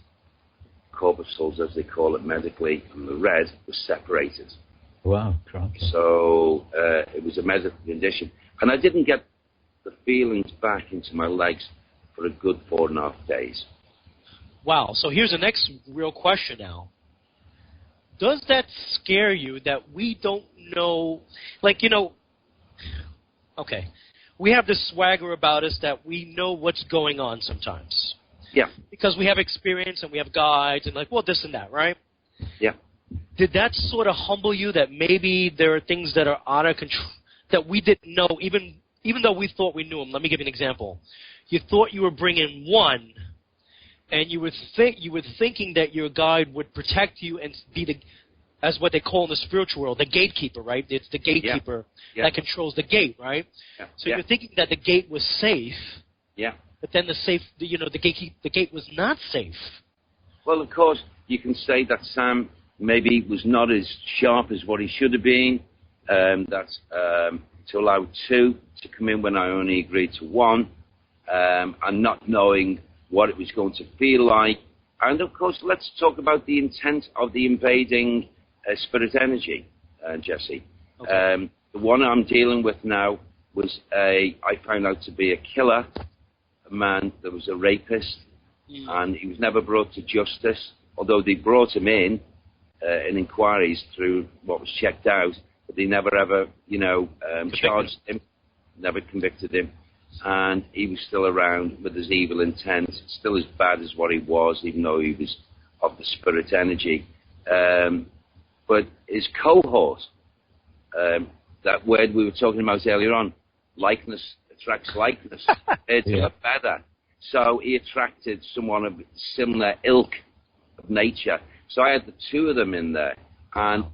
corpuscles, as they call it medically, and the red was separated. Wow, crikey. So it was a medical condition. And I didn't get the feelings back into my legs for a good 4.5 days. Wow. So here's the next real question now. Does that scare you that we don't know, okay, we have this swagger about us that we know what's going on sometimes. Yeah. Because we have experience and we have guides and this and that, right? Yeah. Did that sort of humble you that maybe there are things that are out of control that we didn't know, even though we thought we knew them? Let me give you an example. You thought you were bringing one, and you were thinking that your guide would protect you and be as what they call in the spiritual world, the gatekeeper, right? It's the gatekeeper that controls the gate, right? Yeah. So you're thinking that the gate was safe. Yeah. But then the gate was not safe. Well, of course, you can say that Sam maybe was not as sharp as what he should have been. That's to allow 2 to come in when I only agreed to 1, and not knowing what it was going to feel like. And of course, let's talk about the intent of the invading spirit energy, Jesse. Okay. The one I'm dealing with now was I found out to be a killer, a man that was a rapist, and he was never brought to justice, although they brought him in inquiries through what was checked out, but they never ever, charged him, never convicted him, and he was still around with his evil intent, still as bad as what he was, even though he was of the spirit energy. But his cohort, that word we were talking about earlier on, likeness attracts likeness, it's better. So he attracted someone of similar ilk of nature. So I had the 2 of them in there, and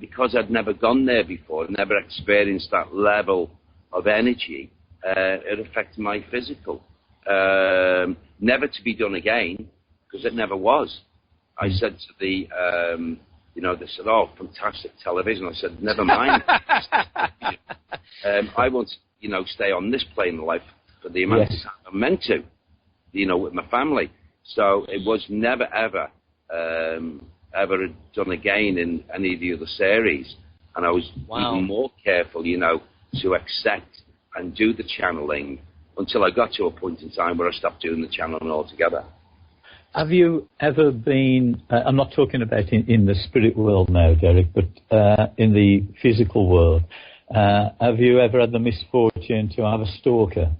because I'd never gone there before, never experienced that level of energy, it affected my physical. Never to be done again, because it never was. I said to they said, "Oh, fantastic television." I said, "Never mind. I won't, stay on this plane of life for the amount of time I'm meant to, with my family." So it was never, ever done again in any of the other series. And I was even more careful, to accept and do the channeling until I got to a point in time where I stopped doing the channeling altogether. Have you ever been, I'm not talking about in the spirit world now, Derek, but in the physical world, have you ever had the misfortune to have a stalker?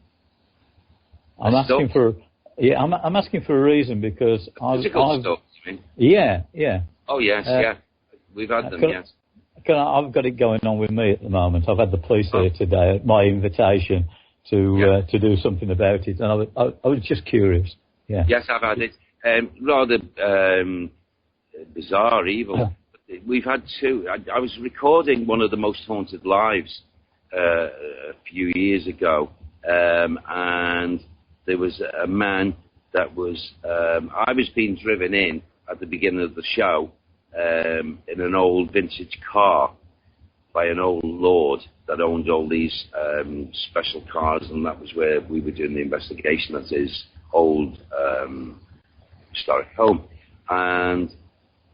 I'm asking for a reason because physical stalker, you mean? Yeah. Oh, yes, We've had them, yes. I've got it going on with me at the moment. I've had the police here today at my invitation to do something about it, and I was just curious. Yeah. Yes, I've had it. Rather bizarre, evil. We've had two. I was recording one of the Most Haunted Lives a few years ago, and there was a man that was. I was being driven in at the beginning of the show in an old vintage car by an old lord that owned all these special cars, and that was where we were doing the investigation at his old historic home. And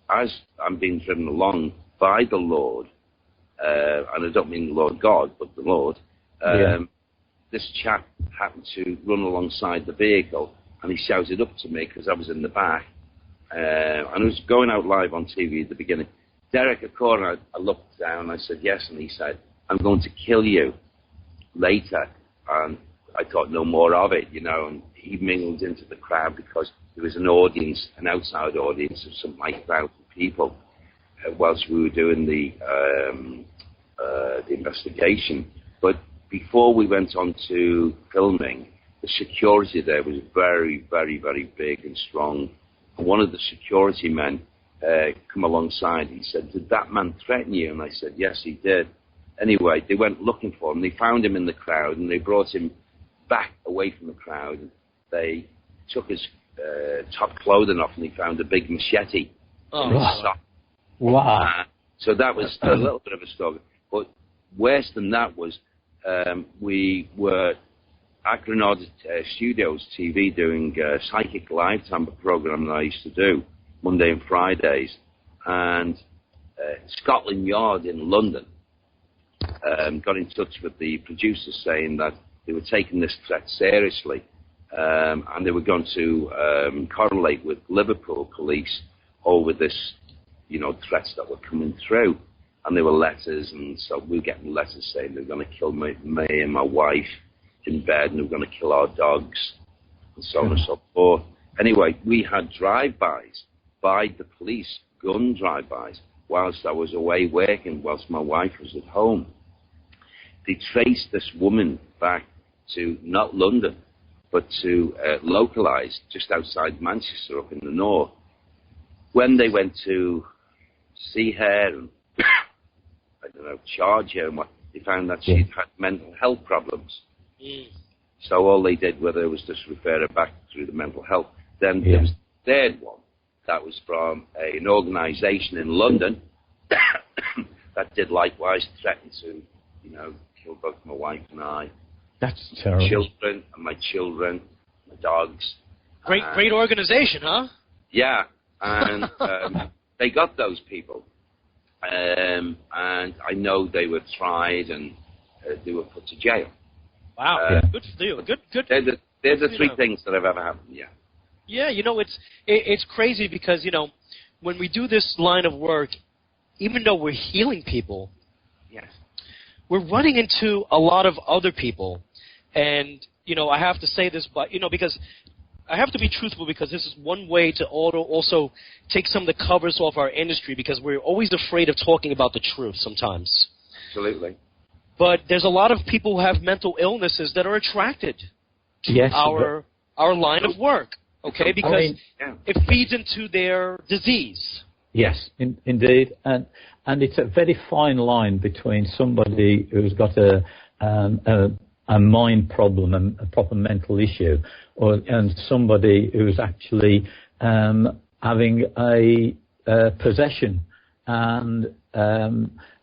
as I'm being driven along by the Lord, and I don't mean the Lord God, but the Lord, this chap happened to run alongside the vehicle, and he shouted up to me because I was in the back, and I was going out live on TV at the beginning. Derek, of course, I looked down, I said yes, and he said, I'm going to kill you later. And I thought no more of it, and he mingled into the crowd because there was an audience, an outside audience of some 9,000 people whilst we were doing the investigation. But before we went on to filming, the security there was very, very, very big and strong. And one of the security men come alongside. He said, did that man threaten you? And I said, yes, he did. Anyway, they went looking for him. They found him in the crowd, and they brought him back away from the crowd. They took his top clothing off, and they found a big machete in his sock. Wow. So that was a little bit of a story. But worse than that was we were at Granada Studios TV doing a Psychic Lifetime program that I used to do Monday and Fridays. And Scotland Yard in London got in touch with the producers saying that they were taking this threat seriously, and they were going to correlate with Liverpool police over this, threats that were coming through. And there were letters, and so we were getting letters saying they were going to kill me and my wife in bed, and they were going to kill our dogs, and so on and so forth. Anyway, we had drive-bys by the police, gun drive-bys, whilst I was away working, whilst my wife was at home. They traced this woman back to not London, but to localised just outside Manchester up in the north. When they went to see her and, charge her, and what, they found that she'd had mental health problems. So all they did was just refer her back through the mental health. Then there was the third one. That was from an organisation in London that did likewise, threaten to, kill both my wife and I. That's terrible. My children, my dogs. Great organization, huh? Yeah, and they got those people. And I know they were tried and they were put to jail. Wow, good for you. Good. They're the three things that have ever happened, yeah. Yeah, it's crazy because, when we do this line of work, even though we're healing people, yes, we're running into a lot of other people. And, I have to say this, but, because I have to be truthful, because this is one way to also take some of the covers off our industry, because we're always afraid of talking about the truth sometimes. Absolutely. But there's a lot of people who have mental illnesses that are attracted to our line of work, okay? Because it feeds into their disease. Yes, indeed. And it's a very fine line between somebody who's got a mind problem and a proper mental issue, and somebody who's actually having a possession.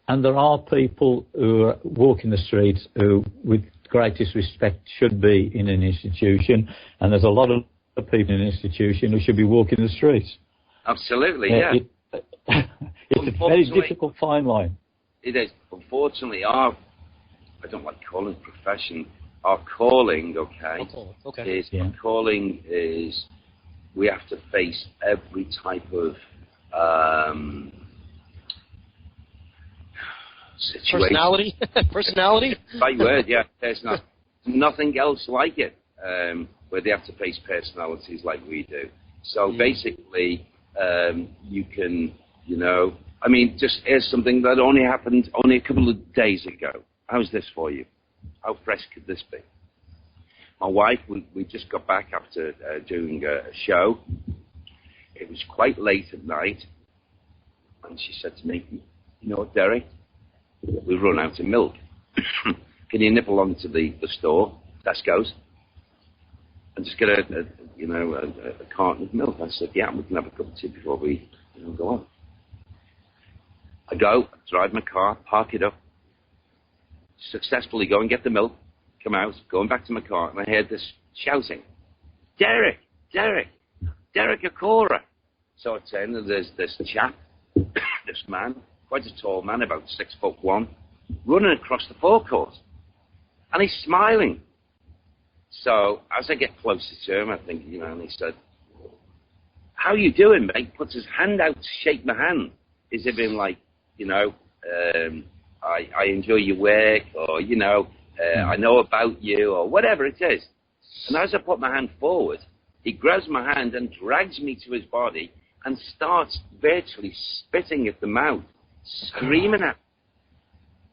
And there are people who are walking the streets who, with greatest respect, should be in an institution, and there's a lot of people in an institution who should be walking the streets. Absolutely, yeah. It's a very difficult fine line. It is. Unfortunately, I don't like calling it profession. Our calling, our calling is we have to face every type of situation. Personality? Right word, yeah. There's nothing else like it, where they have to face personalities like we do. So basically, you can, I mean, just here's something that only happened only a couple of days ago. How's this for you? How fresh could this be? My wife, we just got back after doing a show. It was quite late at night, and she said to me, "You know what, Derek? We've run out of milk. Can you nip along to the store, Tesco's, and just get a carton of milk?" I said, "Yeah, we can have a cup of tea before we go on." I go, drive my car, park it up, successfully go and get the milk, come out, going back to my car, and I heard this shouting, Derek Acora. So I turned, and there's this chap, this man, quite a tall man, about 6'1", running across the forecourt. And he's smiling. So as I get closer to him, I think, and he said, "How you doing, mate?" Puts his hand out to shake my hand, as if in like, I enjoy your work, or, I know about you, or whatever it is. And as I put my hand forward, he grabs my hand and drags me to his body and starts virtually spitting at the mouth, screaming at me,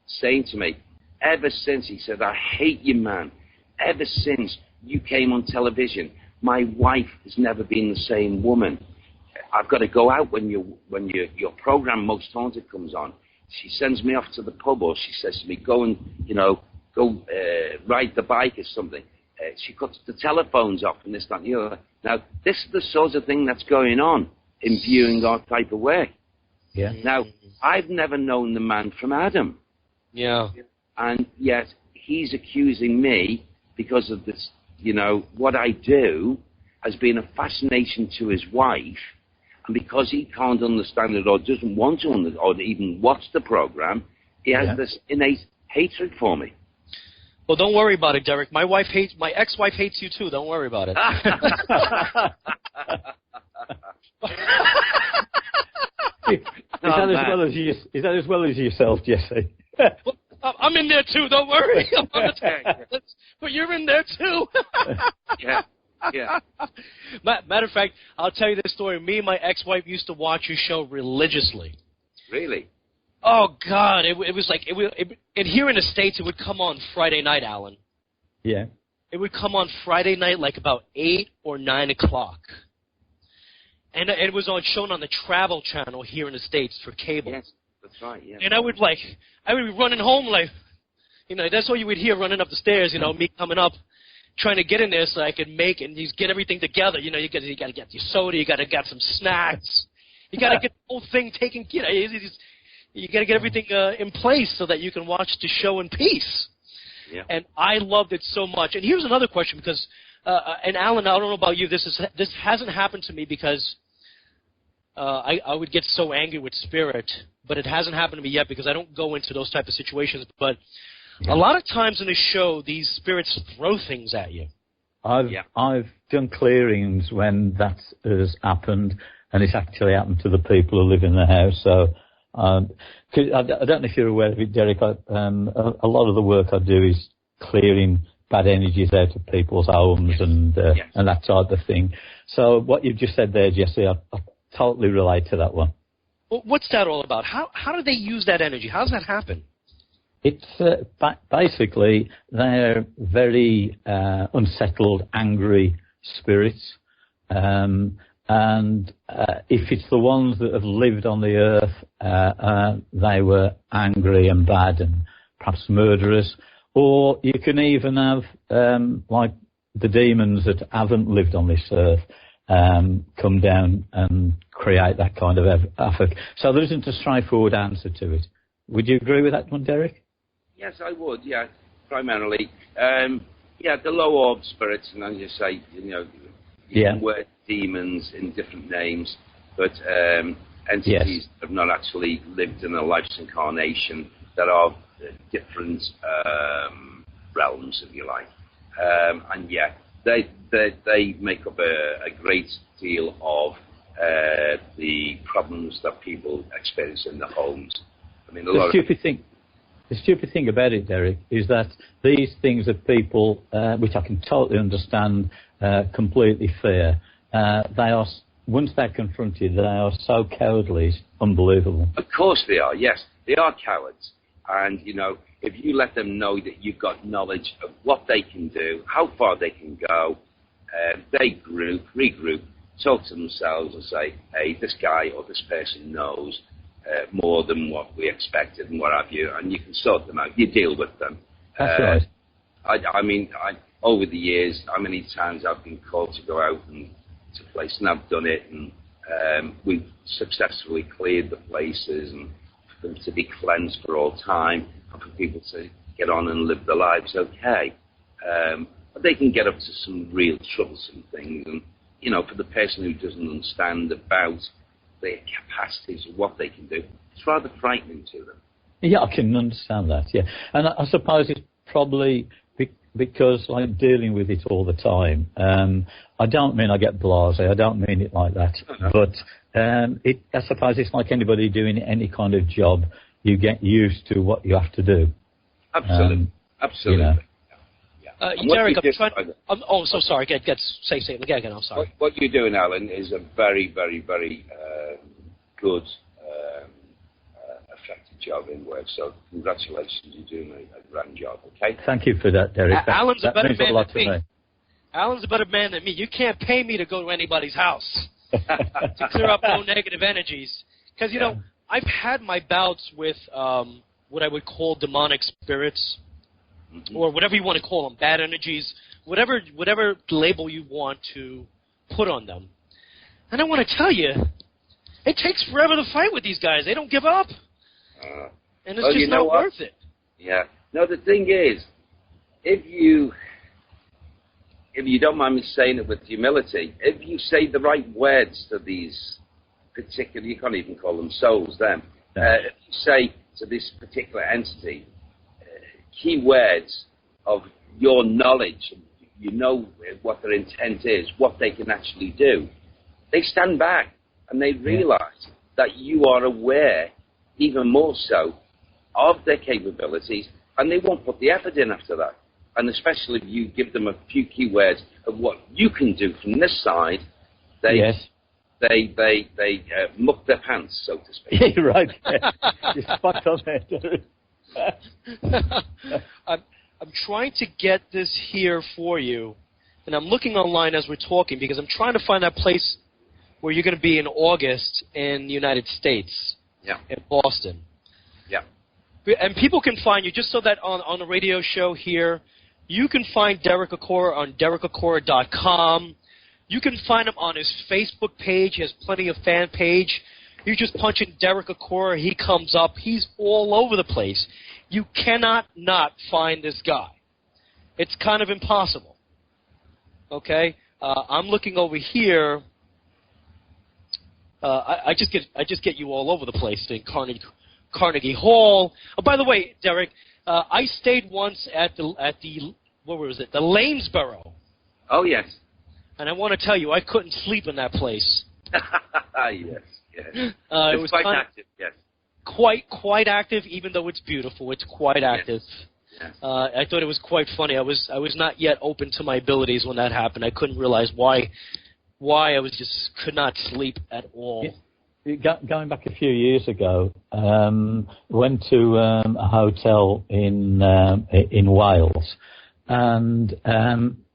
saying to me, "Ever since," he said, "I hate you, man. Ever since you came on television, my wife has never been the same woman. I've got to go out when your program Most Haunted comes on. She sends me off to the pub, or she says to me, go and, ride the bike or something. She cuts the telephones off and this, that, and the other." Now, this is the sort of thing that's going on in viewing our type of work. Yeah. Now, I've never known the man from Adam. Yeah. And yet, he's accusing me because of this, what I do has been a fascination to his wife. And because he can't understand it or doesn't want to or even watch the program, he has this innate hatred for me. Well, don't worry about it, Derek. My ex-wife hates you too. Don't worry about it. Is that as well as yourself, Jesse? Well, I'm in there too. Don't worry. But you're in there too. Yeah. Matter of fact, I'll tell you this story. Me and my ex-wife used to watch your show religiously. Really? Oh God! It was like and here in the States, it would come on Friday night, Alan. Yeah. It would come on Friday night, like about 8 or 9 o'clock, and it was shown on the Travel Channel here in the States for cable. Yes, that's right. Yeah. And I would be running home like, that's all you would hear running up the stairs. Me coming up, trying to get in there so I could make and just get everything together. You got to get your soda, you got to get some snacks, you got to get the whole thing taken. You got to get everything in place so that you can watch the show in peace. Yeah. And I loved it so much. And here's another question, because and Alan, I don't know about you. This hasn't happened to me because I would get so angry with Spirit, but it hasn't happened to me yet because I don't go into those type of situations. But a lot of times in the show, these spirits throw things at you. I've done clearings when that has happened, and it's actually happened to the people who live in the house. So I don't know if you're aware of it, Derek. A lot of the work I do is clearing bad energies out of people's homes and that type of thing. So what you've just said there, Jesse, I totally relate to that one. Well, what's that all about? How do they use that energy? How does that happen? It's basically they're very unsettled, angry spirits. And if it's the ones that have lived on the earth, they were angry and bad and perhaps murderous. Or you can even have, like the demons that haven't lived on this earth, come down and create that kind of havoc. So there isn't a straightforward answer to it. Would you agree with that one, Derek? Yes, I would, primarily. The low orb spirits, and as you say, you can work demons in different names, but entities that have not actually lived in a life's incarnation that are different realms, if you like. They make up a great deal of the problems that people experience in their homes. I mean, the stupid thing about it, Derek, is that these things that people, which I can totally understand, completely fair, they are once they're confronted, they are so cowardly, it's unbelievable. Of course they are, yes. They are cowards. And, if you let them know that you've got knowledge of what they can do, how far they can go, they regroup, talk to themselves and say, hey, this guy or this person knows more than what we expected and what have you, and you can sort them out. You deal with them. That's right. I over the years, how many times I've been called to go out and to place, and I've done it, and we've successfully cleared the places and for them to be cleansed for all time, and for people to get on and live their lives okay. But they can get up to some real troublesome things, and for the person who doesn't understand about their capacities of what they can do, it's rather frightening to them. Yeah, I can understand that, yeah. And I suppose it's probably because I'm dealing with it all the time. I don't mean I get blasé, I don't mean it like that. No. But I suppose it's like anybody doing any kind of job, you get used to what you have to do. Absolutely. Absolutely. Derek, I'm so sorry. Say it again. I'm sorry. What you're doing, Alan, is a very, very, very good, effective job in work. So congratulations, you're doing a grand job. Okay. Thank you for that, Derek. Alan's a better man than me. Alan's a better man than me. You can't pay me to go to anybody's house to clear up no negative energies. Because I've had my bouts with what I would call demonic spirits. Or whatever you want to call them, bad energies, whatever label you want to put on them. And I want to tell you, it takes forever to fight with these guys. They don't give up. And it's just not worth it. Yeah. No, the thing is, if you don't mind me saying it with humility, if you say the right words to these particular, you can't even call them souls then, if you say to this particular entity, key words of your knowledge, what their intent is, what they can actually do, they stand back and they realize that you are aware, even more so, of their capabilities, and they won't put the effort in after that. And especially if you give them a few key words of what you can do from this side, they muck their pants, so to speak. You're right. You're spot on there. I'm trying to get this here for you, and I'm looking online as we're talking because I'm trying to find that place where you're going to be in August in the United States, in Boston. Yeah. And people can find you, just so that on the radio show here, you can find Derek Acorah on DerekAcorah.com. You can find him on his Facebook page. He has plenty of fan page. You just punch in Derek Acorah, he comes up. He's all over the place. You cannot not find this guy. It's kind of impossible. Okay? I'm looking over here. I just get you all over the place in Carnegie Hall. Oh, by the way, Derek, I stayed once at the what was it? The Lanesboro. Oh yes. And I want to tell you, I couldn't sleep in that place. Yes. It was quite active, yes. Quite active, even though it's beautiful. It's quite active. Yes. I thought it was quite funny. I was not yet open to my abilities when that happened. I couldn't realize why I could not sleep at all. Going back a few years ago, went to a hotel in Wales, and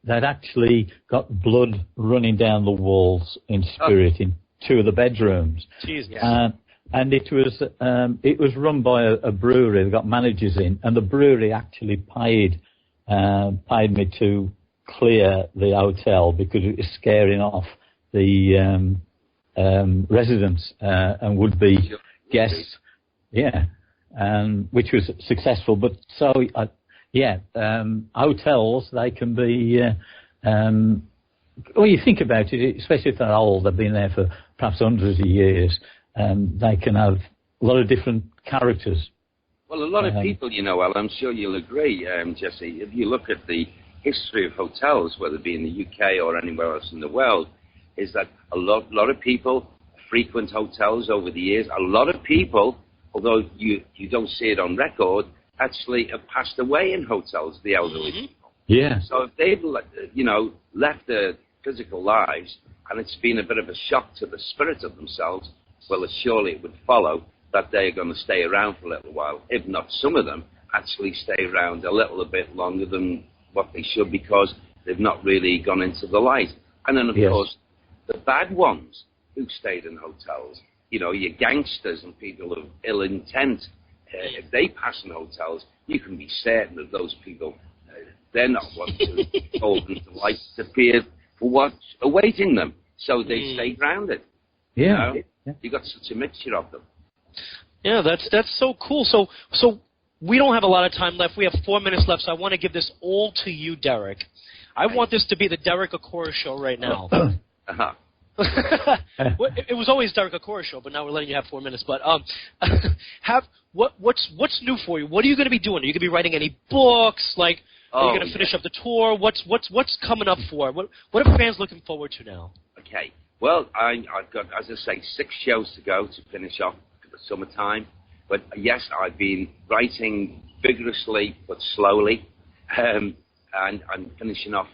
they'd actually got blood running down the walls in spirit in two of the bedrooms. Jesus. And it was run by a brewery. They got managers in, and the brewery actually paid me to clear the hotel because it was scaring off the residents and would-be guests. Yeah, which was successful. But so, hotels, they can be. Well, you think about it, especially if they're old, they've been there for perhaps hundreds of years. They can have a lot of different characters. Well, a lot of people, Al, I'm sure you'll agree, Jesse, if you look at the history of hotels, whether it be in the UK or anywhere else in the world, is that a lot of people frequent hotels over the years. A lot of people, although you don't see it on record, actually have passed away in hotels, the elderly people. Yeah. So if they've, left a physical lives, and it's been a bit of a shock to the spirit of themselves, well, surely it would follow that they're going to stay around for a little while. If not, some of them actually stay around a little bit longer than what they should because they've not really gone into the light. And then, of course, the bad ones who stayed in hotels, your gangsters and people of ill intent, if they pass in hotels, you can be certain that those people, they're not wanting to open the light to fear for what's awaiting them. So they stay grounded. Yeah. You got such a mixture of them. Yeah, that's so cool. So we don't have a lot of time left. We have 4 minutes left, so I want to give this all to you, Derek. I want this to be the Derek Acorah show right now. Uh-huh. It was always Derek Acorah show, but now we're letting you have 4 minutes. But what's new for you? What are you going to be doing? Are you going to be writing any books? Like, are you going to finish up the tour? What's coming up for? What are fans looking forward to now? Okay. Well, I've got, as I say, 6 shows to go to finish off for the summertime. But yes, I've been writing vigorously but slowly, and I'm finishing off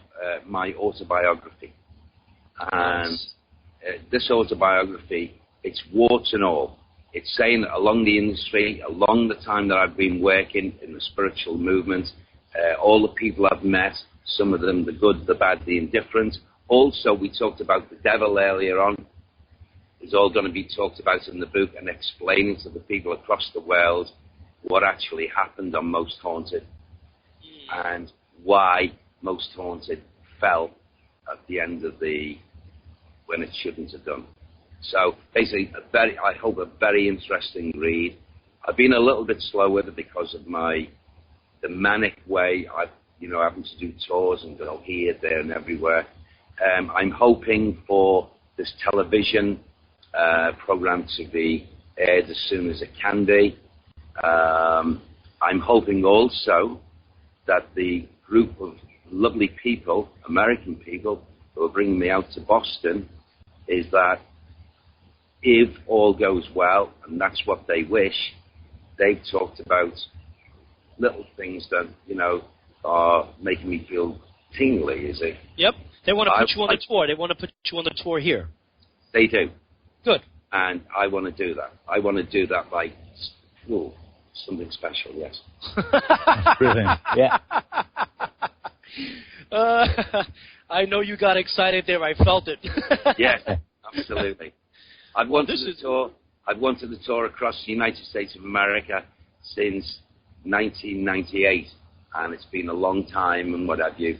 my autobiography. And this autobiography, it's warts and all. It's saying that along the industry, along the time that I've been working in the spiritual movement, all the people I've met, some of them the good, the bad, the indifferent. Also, we talked about the devil earlier on. It's all going to be talked about in the book and explaining to the people across the world what actually happened on Most Haunted and why Most Haunted fell at the end of when it shouldn't have done. So basically, I hope a very interesting read. I've been a little bit slow with it because of the manic way I've having to do tours and go here, there, and everywhere. I'm hoping for this television program to be aired as soon as it can be. I'm hoping also that the group of lovely people, American people, who are bringing me out to Boston, is that if all goes well, and that's what they wish, they've talked about little things that, are making me feel tingly, is it? Yep. They want to put you on the tour. They want to put you on the tour here. They do. Good. And I want to do that. I want to do that like, something special, yes. Brilliant. Yeah. I know you got excited there. I felt it. Yes, absolutely. I've wanted the tour across the United States of America since 1998, and it's been a long time and what have you.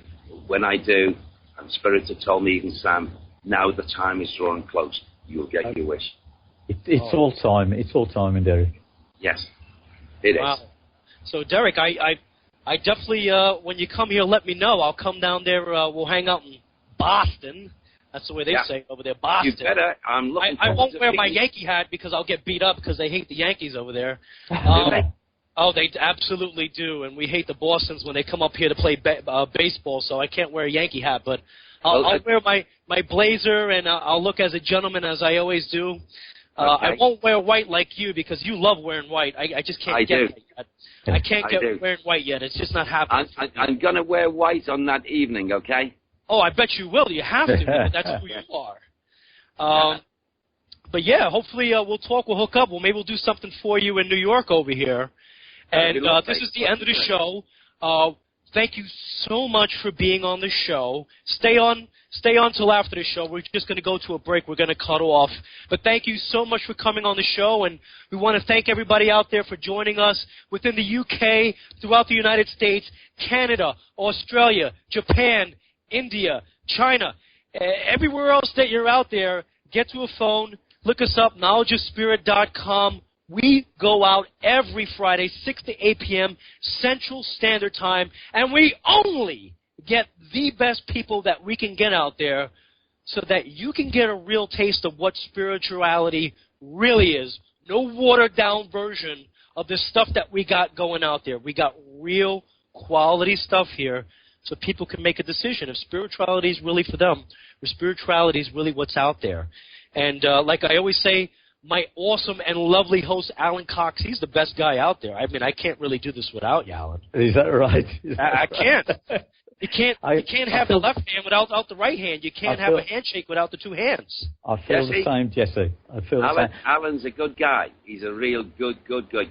When I do, and Spirit have told me, even Sam, now the time is drawing close. You'll get your wish. It's all time. It's all time, Derek. Yes, it is. So, Derek, I definitely, when you come here, let me know. I'll come down there. We'll hang out in Boston. That's the way they say it over there, Boston. You better. I'm looking I won't wear my Yankee hat because I'll get beat up because they hate the Yankees over there. Oh, they absolutely do, and we hate the Bostons when they come up here to play baseball, so I can't wear a Yankee hat, but I'll wear my blazer, and I'll look as a gentleman as I always do. I won't wear white like you because you love wearing white. I just can't get it yet. I can't get wearing white yet. It's just not happening. I'm going to wear white on that evening, okay? Oh, I bet you will. You have to. That's who you are. But, yeah, hopefully we'll talk. We'll hook up. Well, maybe we'll do something for you in New York over here. And this is the end of the show. Thank you so much for being on the show. Stay on till after the show. We're just going to go to a break. We're going to cut off. But thank you so much for coming on the show, and we want to thank everybody out there for joining us within the UK, throughout the United States, Canada, Australia, Japan, India, China, everywhere else that you're out there. Get to a phone. Look us up, knowledgeofspirit.com. We go out every Friday, 6 to 8 p.m. Central Standard Time, and we only get the best people that we can get out there so that you can get a real taste of what spirituality really is. No watered-down version of the stuff that we got going out there. We got real quality stuff here so people can make a decision if spirituality is really for them or spirituality is really what's out there. And like I always say, my awesome and lovely host, Alan Cox, he's the best guy out there. I mean, I can't really do this without you, Alan. Is that right? I can't. You can't have the left hand without the right hand. You can't have a handshake without the two hands. I feel the same, Jesse. I feel the same. Alan's a good guy. He's a real good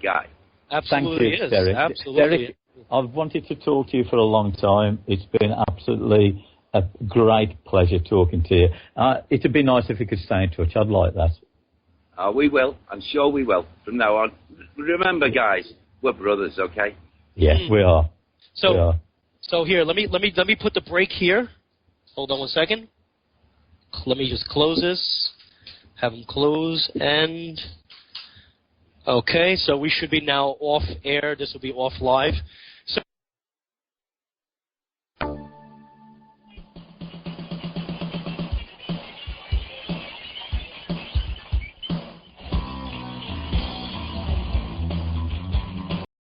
guy. Absolutely. Thank you, Derek. Absolutely. Derek, I've wanted to talk to you for a long time. It's been absolutely a great pleasure talking to you. It'd be nice if we could stay in touch. I'd like that. We will. I'm sure we will. From now on. Remember, guys, we're brothers, okay? Yes, we are. So here, let me put the break here. Hold on one second. Let me just close this. Have them close and... Okay, so we should be now off air. This will be off live.